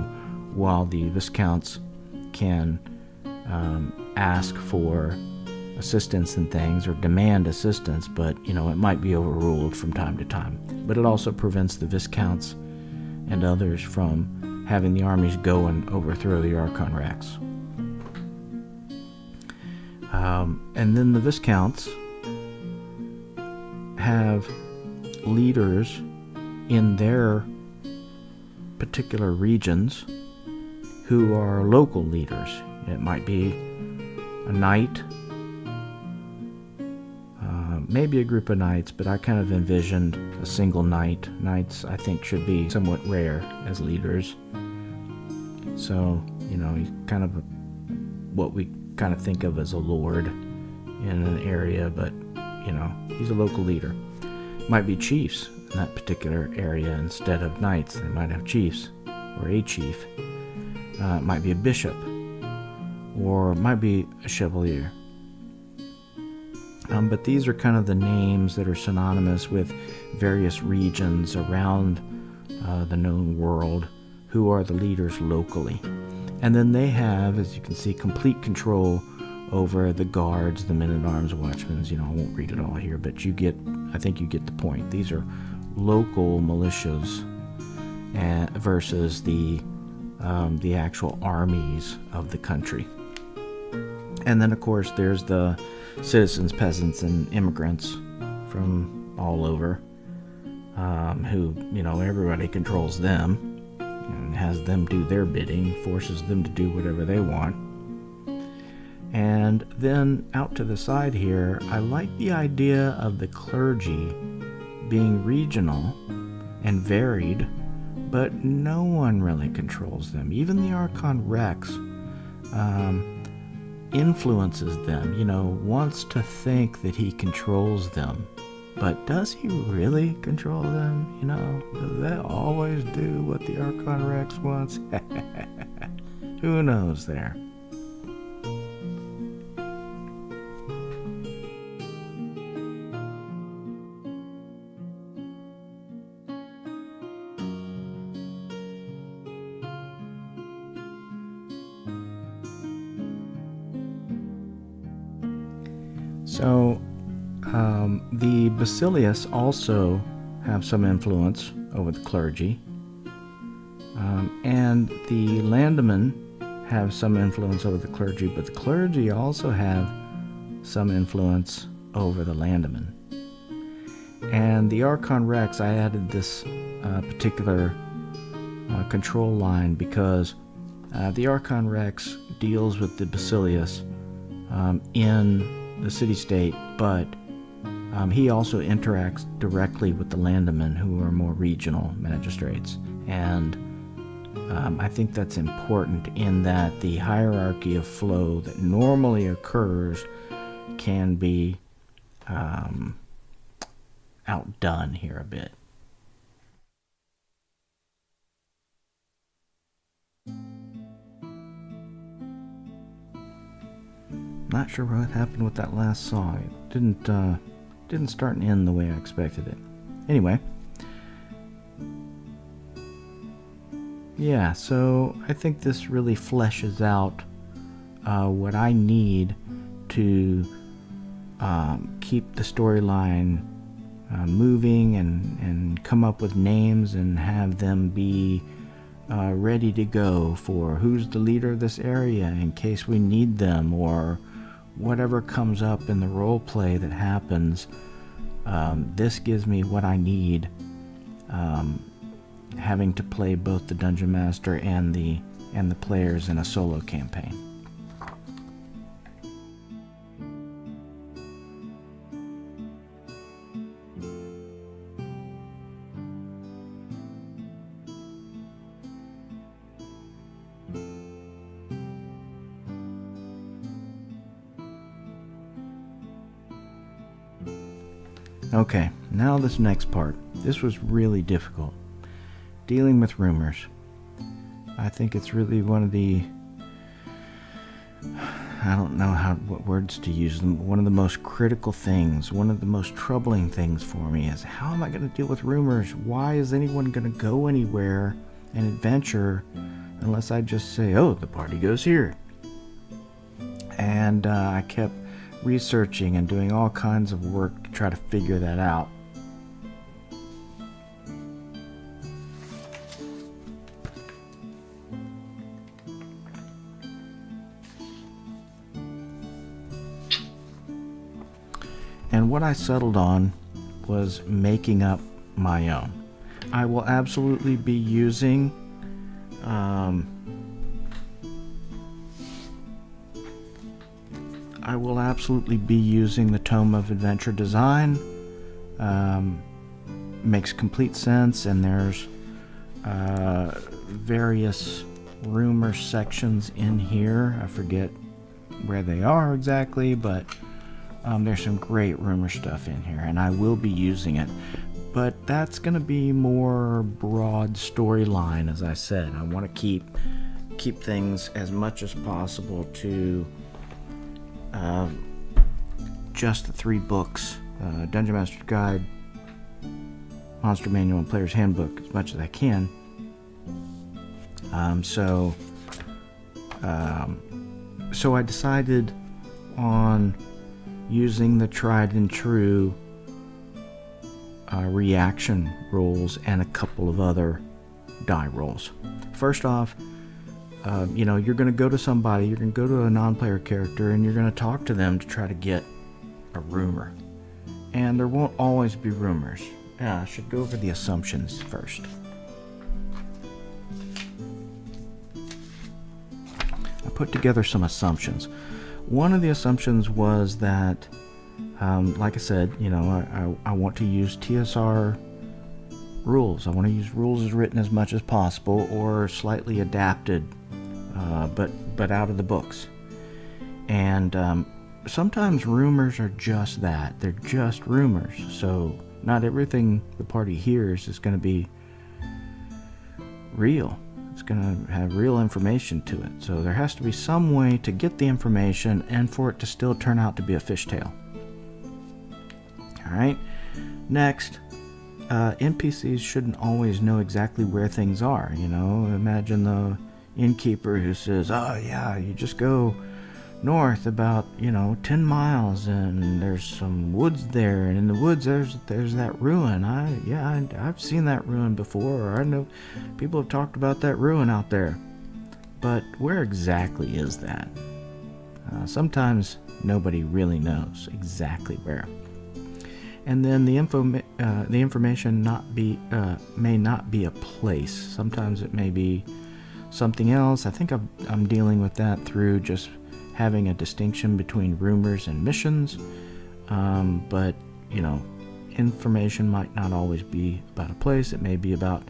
while the Viscounts can ask for assistance and things, or demand assistance, but it might be overruled from time to time. But it also prevents the Viscounts and others from having the armies go and overthrow the Archon Rex. And then the Viscounts have leaders in their particular regions who are local leaders. It might be a knight, maybe a group of knights, but I kind of envisioned a single knight. Knights, I think, should be somewhat rare as leaders. So, he's kind of what we kind of think of as a lord in an area, but, he's a local leader. Might be chiefs in that particular area instead of knights. They might have chiefs or a chief. It might be a bishop, or it might be a chevalier. But these are kind of the names that are synonymous with various regions around the known world, who are the leaders locally. And then they have, as you can see, complete control over the guards, the men-at-arms, watchmen. I won't read it all here, but I think you get the point. These are local militias versus the actual armies of the country. And then, of course, there's the citizens, peasants, and immigrants from all over, who, everybody controls them and has them do their bidding, forces them to do whatever they want. And then out to the side here, I like the idea of the clergy being regional and varied, but no one really controls them. Even the Archon Rex influences them, wants to think that he controls them. But does he really control them? Does they always do what the Archon Rex wants? Who knows there? So the Basilius also have some influence over the clergy, and the Landamen have some influence over the clergy, but the clergy also have some influence over the Landamen. And the Archon Rex, I added this particular control line because the Archon Rex deals with the Basilius in the city-state, but he also interacts directly with the Landamen, who are more regional magistrates. And I think that's important in that the hierarchy of flow that normally occurs can be outdone here a bit. Not sure what happened with that last song. It didn't start and end the way I expected it. Anyway. Yeah, so I think this really fleshes out what I need to keep the storyline moving and come up with names and have them be ready to go for who's the leader of this area in case we need them, or whatever comes up in the role play that happens. This gives me what I need, having to play both the Dungeon Master and the players in a solo campaign. Okay, now this next part. This was really difficult. Dealing with rumors. I think it's really one of the, I don't know what words to use, one of the most critical things, one of the most troubling things for me is, how am I going to deal with rumors? Why is anyone going to go anywhere and adventure unless I just say, oh, the party goes here? And I kept researching and doing all kinds of work to try to figure that out. And what I settled on was making up my own. I will absolutely be using the Tome of Adventure Design. Makes complete sense, and there's various rumor sections in here. I forget where they are exactly, but there's some great rumor stuff in here, and I will be using it. But that's going to be more broad storyline, as I said. I want to keep things as much as possible to just the 3 books, Dungeon Master's Guide, Monster Manual, and Player's Handbook, as much as I can. So I decided on using the tried and true reaction rolls and a couple of other die rolls. First off, you're going to go to somebody, you're going to go to a non-player character, and you're going to talk to them to try to get a rumor. And there won't always be rumors. Yeah, I should go over the assumptions first. I put together some assumptions. One of the assumptions was that, like I said, I want to use TSR rules. I want to use rules as written as much as possible, or slightly adapted, but out of the books. And sometimes rumors are just that. They're just rumors. So not everything the party hears is going to be real. It's going to have real information to it. So there has to be some way to get the information and for it to still turn out to be a fishtail. Alright, next, NPCs shouldn't always know exactly where things are. Imagine the innkeeper who says, oh yeah, you just go north about 10 miles, and there's some woods there, and in the woods there's that ruin. I've seen that ruin before, or I know people have talked about that ruin out there. But where exactly is that? Sometimes nobody really knows exactly where. And then the information may not be a place. Sometimes it may be something else. I think I'm dealing with that through just having a distinction between rumors and missions. But information might not always be about a place. It may be about,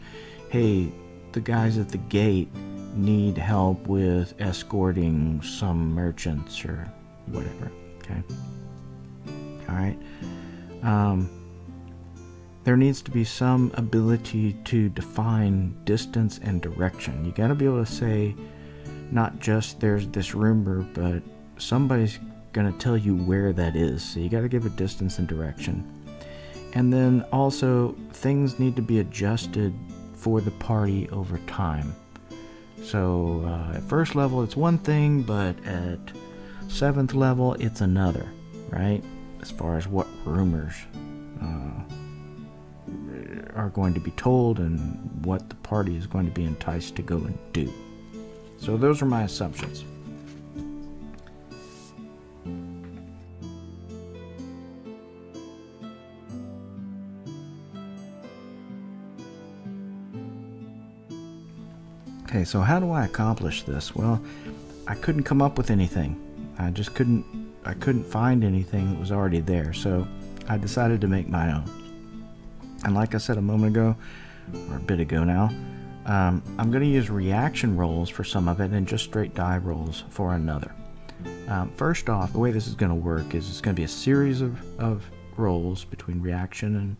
hey, the guys at the gate need help with escorting some merchants or whatever. Okay. All right. There needs to be some ability to define distance and direction. You got to be able to say, not just there's this rumor, but somebody's going to tell you where that is. So you got to give a distance and direction. And then also, things need to be adjusted for the party over time. So at first level, it's one thing, but at 7th level, it's another, right? As far as what rumors are going to be told and what the party is going to be enticed to go and do. So those are my assumptions. Okay, so how do I accomplish this? Well, I couldn't come up with anything. I couldn't find anything that was already there, so I decided to make my own. And like I said a moment ago, or a bit ago now, I'm going to use reaction rolls for some of it and just straight die rolls for another. First off, the way this is going to work is it's going to be a series of rolls between reaction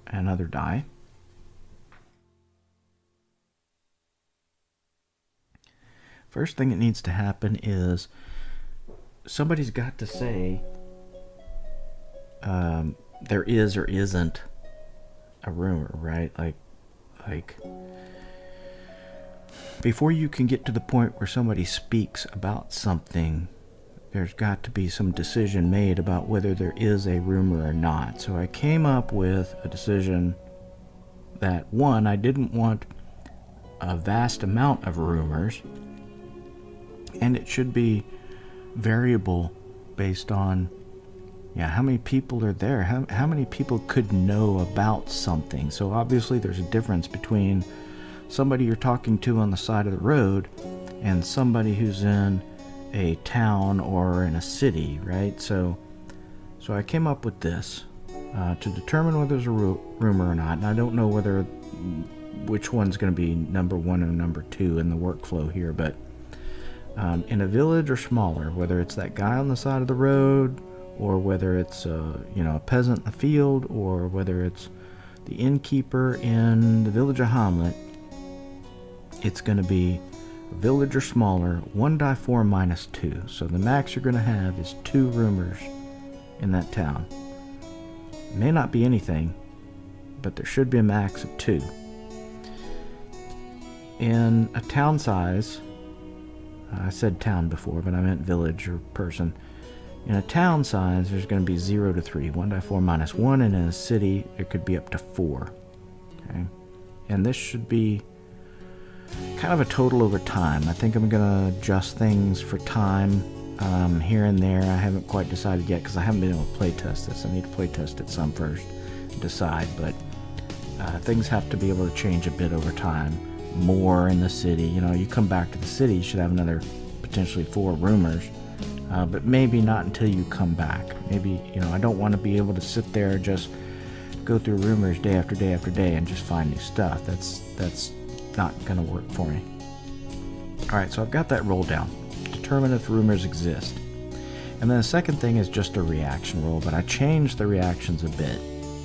and other die. First thing that needs to happen is somebody's got to say there is or isn't a rumor, right? Like before you can get to the point where somebody speaks about something, there's got to be some decision made about whether there is a rumor or not. So I came up with a decision that, one, I didn't want a vast amount of rumors, and it should be variable based on how many people are there, how many people could know about something. So obviously there's a difference between somebody you're talking to on the side of the road and somebody who's in a town or in a city, right? So I came up with this to determine whether there's a rumor or not, and I don't know which one's going to be number 1 or number 2 in the workflow here, but in a village or smaller, whether it's that guy on the side of the road, or whether it's a peasant in the field, or whether it's the innkeeper in the village of Hamlet, it's going to be a village or smaller, 1 die 4 minus 2. So the max you're going to have is 2 rumors in that town. It may not be anything, but there should be a max of 2. In a town size, I said town before, but I meant village or person. In a town size, there's going to be 0 to 3, 1 die 4 minus 1, and in a city, it could be up to 4. Okay? And this should be kind of a total over time. I think I'm going to adjust things for time here and there. I haven't quite decided yet because I haven't been able to play test this. I need to play test it some first and decide, but things have to be able to change a bit over time. More in the city. You come back to the city, you should have another potentially 4 rumors. But maybe not until you come back. Maybe, I don't want to be able to sit there and just go through rumors day after day after day and just find new stuff. That's not going to work for me. Alright, so I've got that roll down. Determine if rumors exist. And then the second thing is just a reaction roll, but I changed the reactions a bit.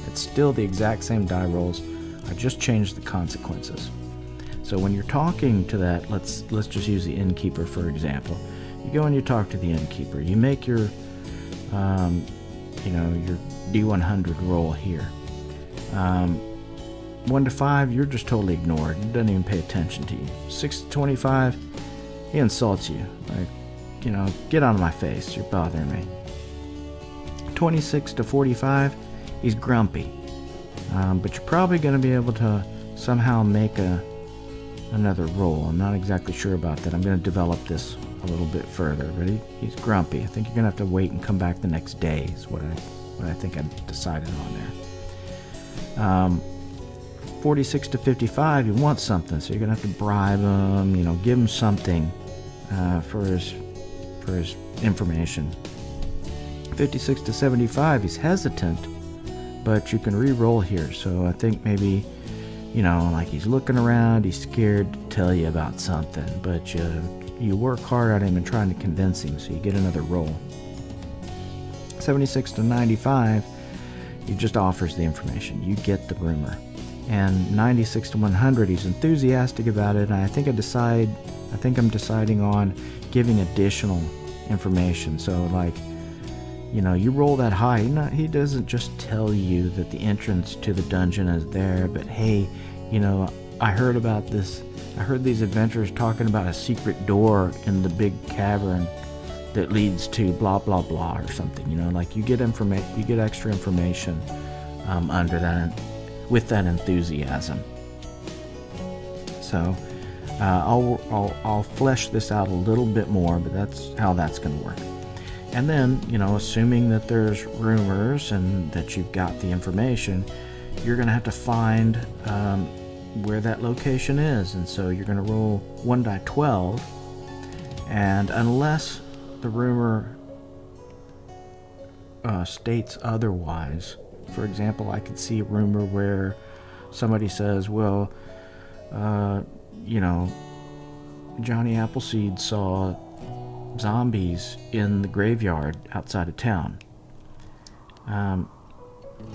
It's still the exact same die rolls. I just changed the consequences. So when you're talking to that, let's just use the innkeeper for example. You go and you talk to the innkeeper. You make your, your D100 roll here. 1 to 5, you're just totally ignored. He doesn't even pay attention to you. 6 to 25, he insults you. Like, get out of my face. You're bothering me. 26 to 45, he's grumpy. But you're probably going to be able to somehow make another roll. I'm not exactly sure about that. I'm going to develop this a little bit further. But he's grumpy. I think you're going to have to wait and come back the next day is what I think I've decided on there. 46 to 55, he wants something. So you're going to have to bribe him, give him something for his information. 56 to 75, he's hesitant, but you can re-roll here. So I think maybe, like he's looking around, he's scared to tell you about something, but you work hard at him and trying to convince him, so you get another roll. 76 to 95, he just offers the information. You get the rumor. And 96 to 100, he's enthusiastic about it, and I think I'm deciding on giving additional information. So like, you roll that high, he doesn't just tell you that the entrance to the dungeon is there, but hey, I heard about this. I heard these adventurers talking about a secret door in the big cavern that leads to blah blah blah or something. Like you get extra information under that, with that enthusiasm. So I'll flesh this out a little bit more, but that's how that's going to work. And then, assuming that there's rumors and that you've got the information, you're going to have to find where that location is. And so you're going to roll 1 die 12, and unless the rumor states otherwise, for example, I could see a rumor where somebody says, well, Johnny Appleseed saw zombies in the graveyard outside of town.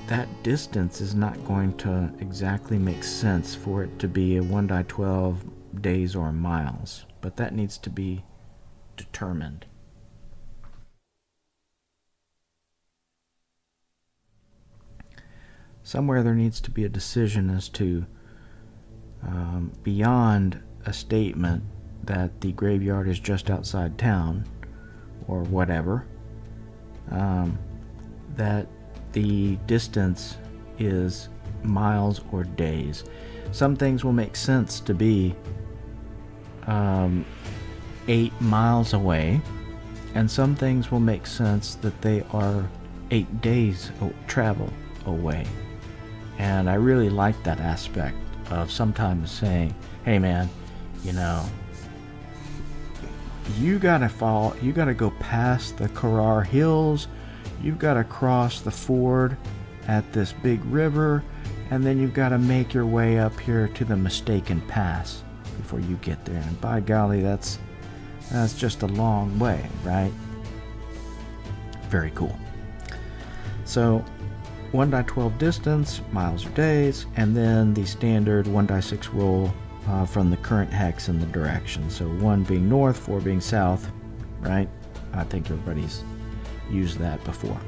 That distance is not going to exactly make sense for it to be a 1 die 12 days or miles, but that needs to be determined. Somewhere there needs to be a decision as to, beyond a statement that the graveyard is just outside town or whatever, that the distance is miles or days. Some things will make sense to be 8 miles away, and some things will make sense that they are 8 days travel away. And I really like that aspect of sometimes saying, hey man, you gotta go past the Carrar Hills, you've gotta cross the ford at this big river, and then you've gotta make your way up here to the Mistaken Pass before you get there. And by golly, that's just a long way, right? Very cool. So 1 die 12 distance, miles or days, and then the standard 1 die 6 roll from the current hex in the direction. So 1 being north, 4 being south, right? I think everybody's used that before.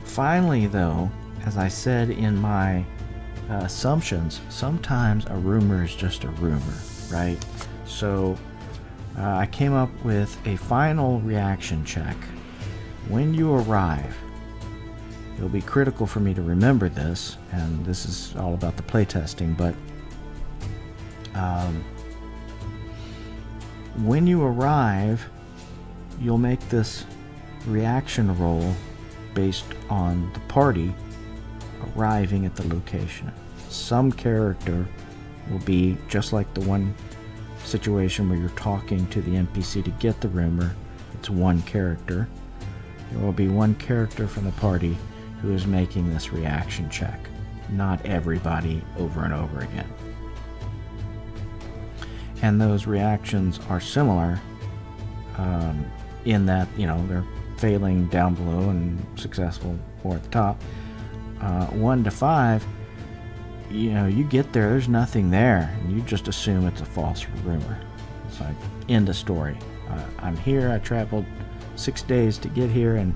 Finally, though, as I said in my assumptions, sometimes a rumor is just a rumor, right? So I came up with a final reaction check. When you arrive, it'll be critical for me to remember this, and this is all about the playtesting, but when you arrive, you'll make this reaction roll based on the party arriving at the location. Some character will be just like the one situation where you're talking to the NPC to get the rumor. It's one character. There will be one character from the party who is making this reaction check, not everybody over and over again. And those reactions are similar in that, they're failing down below and successful or at the top. 1 to 5, you get there's nothing there, and you just assume it's a false rumor. It's like, end of story. I'm here, I traveled 6 days to get here, and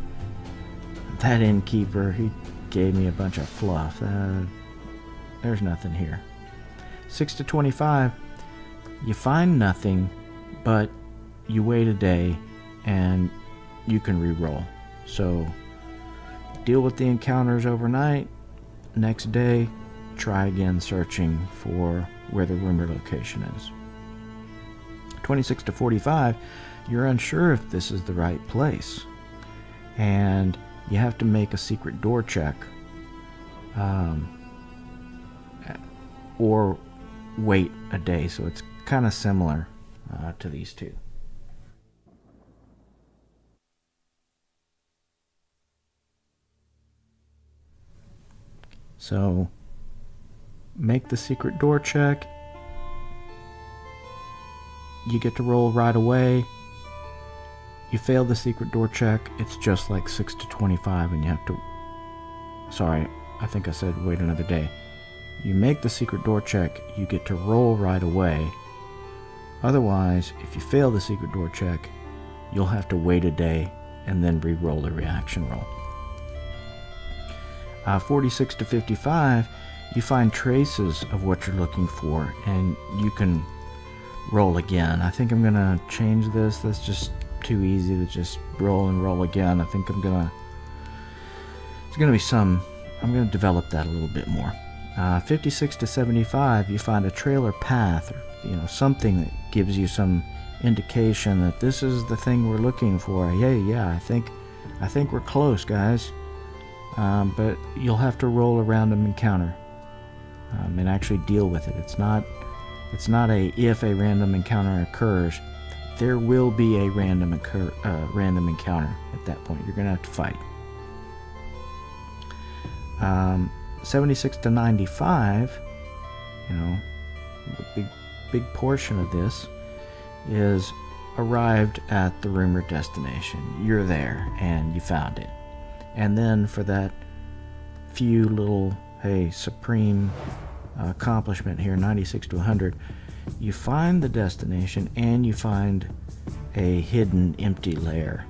that innkeeper, he gave me a bunch of fluff. There's nothing here. 6 to 25, you find nothing, but you wait a day and you can re-roll. So deal with the encounters overnight. Next day, try again searching for where the rumor location is. 26 to 45, you're unsure if this is the right place, and you have to make a secret door check, or wait a day. So it's kind of similar to these two. So make the secret door check. You get to roll right away. You fail the secret door check, it's just like 6 to 25, and you have to... Sorry, I think I said wait another day. You make the secret door check, you get to roll right away. Otherwise, if you fail the secret door check, you'll have to wait a day and then re-roll the reaction roll. 46 to 55, you find traces of what you're looking for, and you can roll again. I think I'm going to change this. That's just too easy to just roll and roll again. I think I'm going to develop that a little bit more. 56 to 75, you find a trailer path, or something that gives you some indication that this is the thing we're looking for. Hey, yeah, I think we're close, guys. But you'll have to roll a random encounter and actually deal with it. It's not if a random encounter occurs. There will be a random encounter at that point. You're going to have to fight. 76 to 95, a big portion of this is arrived at the rumored destination. You're there and you found it. And then for that few little, supreme accomplishment here, 96 to 100, you find the destination and you find a hidden empty lair.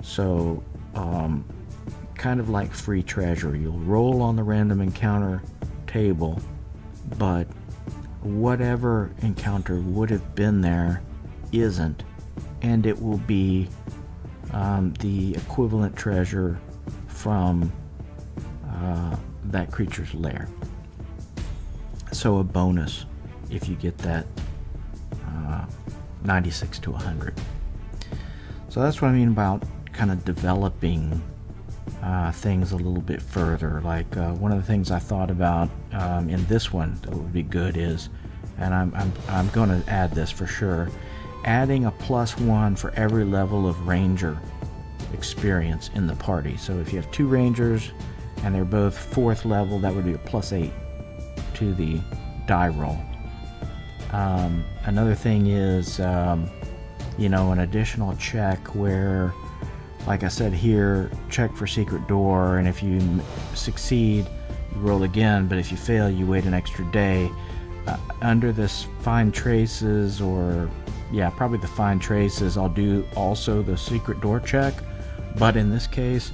So, kind of like free treasure. You'll roll on the random encounter table, but whatever encounter would have been there isn't, and it will be the equivalent treasure from that creature's lair. So a bonus if you get that 96 to 100. So that's what I mean about kind of developing things a little bit further. Like one of the things I thought about in this one that would be good is, and I'm going to add this for sure, adding a +1 for every level of ranger experience in the party. So if you have 2 rangers and they're both 4th level, that would be a +8 to the die roll. Another thing is an additional check where, like I said here, check for secret door, and if you succeed, you roll again, but if you fail, you wait an extra day. Under this find traces, or probably the find traces, I'll do also the secret door check. But in this case,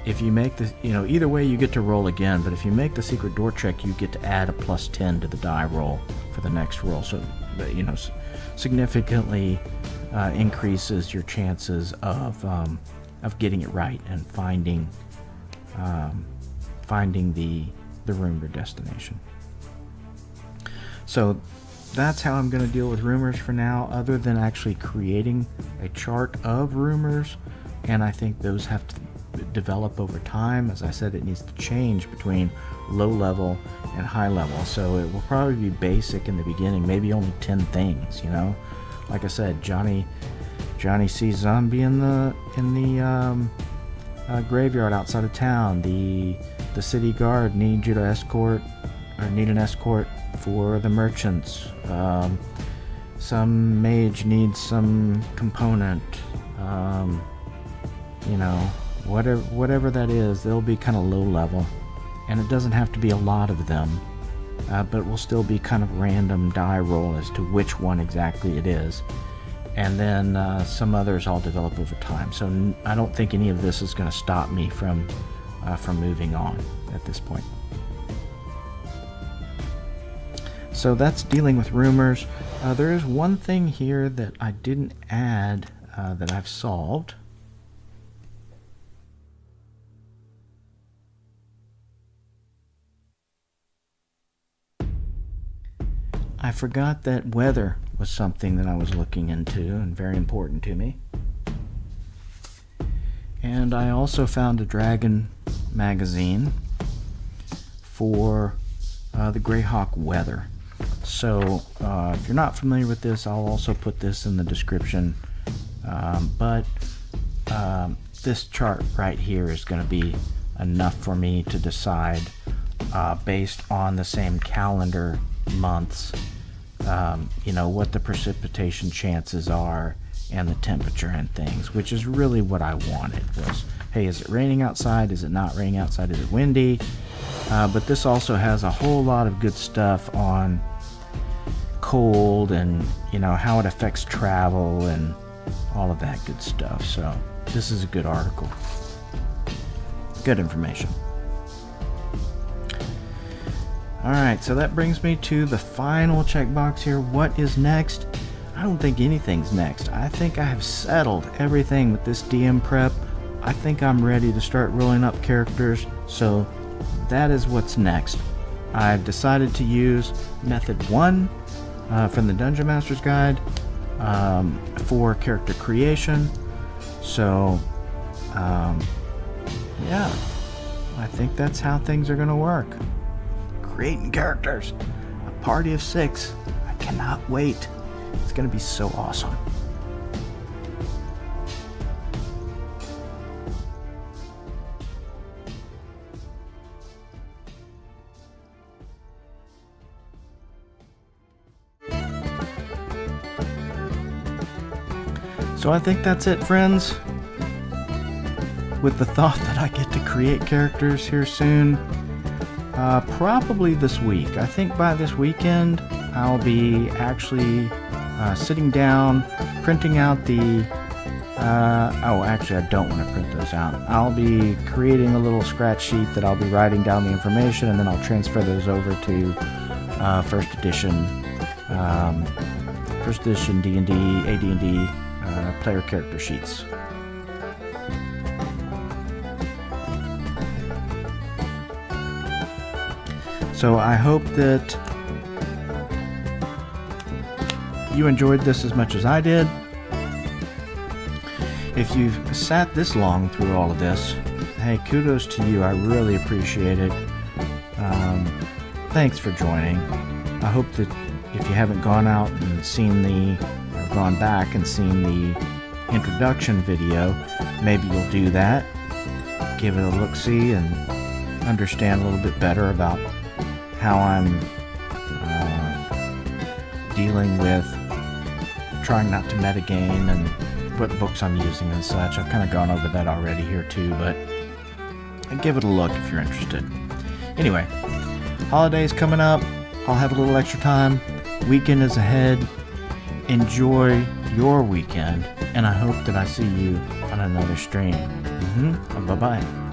if you make the, either way you get to roll again, but if you make the secret door check, you get to add a +10 to the die roll for the next roll. So, significantly increases your chances of getting it right and finding the rumored destination. So that's how I'm going to deal with rumors for now, other than actually creating a chart of rumors, and I think those have to develop over time. As I said, it needs to change between low level and high level, so it will probably be basic in the beginning, maybe only 10 things. Like I said, Johnny sees zombie in the graveyard outside of town. The city guard needs you to need an escort for the merchants. Some mage needs some component. Whatever that is, they'll be kind of low level, and it doesn't have to be a lot of them, but it will still be kind of random die roll as to which one exactly it is. And then some others I'll develop over time. So I don't think any of this is going to stop me from moving on at this point. So that's dealing with rumors. There is one thing here that I didn't add that I've solved. I forgot that weather was something that I was looking into and very important to me. And I also found a Dragon magazine for the Greyhawk weather. So if you're not familiar with this, I'll also put this in the description. But this chart right here is going to be enough for me to decide based on the same calendar months, what the precipitation chances are and the temperature and things, which is really what I wanted. Was, hey, is it raining outside? Is it not raining outside? Is it windy? But this also has a whole lot of good stuff on cold and how it affects travel and all of that good stuff. So this is a good article, good information. Alright, so that brings me to the final checkbox here. What is next? I don't think anything's next. I think I have settled everything with this DM prep. I think I'm ready to start rolling up characters, so that is what's next. I've decided to use method 1 from the Dungeon Master's Guide for character creation. So, yeah, I think that's how things are going to work. Creating characters. A party of 6. I cannot wait. It's going to be so awesome. So I think that's it, friends. With the thought that I get to create characters here soon. Probably this week. I think by this weekend I'll be actually sitting down, printing out the actually I don't want to print those out. I'll be creating a little scratch sheet that I'll be writing down the information, and then I'll transfer those over to first edition D&D, AD&D player character sheets. So I hope that you enjoyed this as much as I did. If you've sat this long through all of this, hey, kudos to you. I really appreciate it. Thanks for joining. I hope that if you haven't gone out and gone back and seen the introduction video, maybe you'll do that. Give it a look-see and understand a little bit better about how I'm dealing with trying not to metagame and what books I'm using and such. I've kind of gone over that already here too, but give it a look if you're interested. Anyway, holidays coming up. I'll have a little extra time. Weekend is ahead. Enjoy your weekend, and I hope that I see you on another stream. Bye-bye.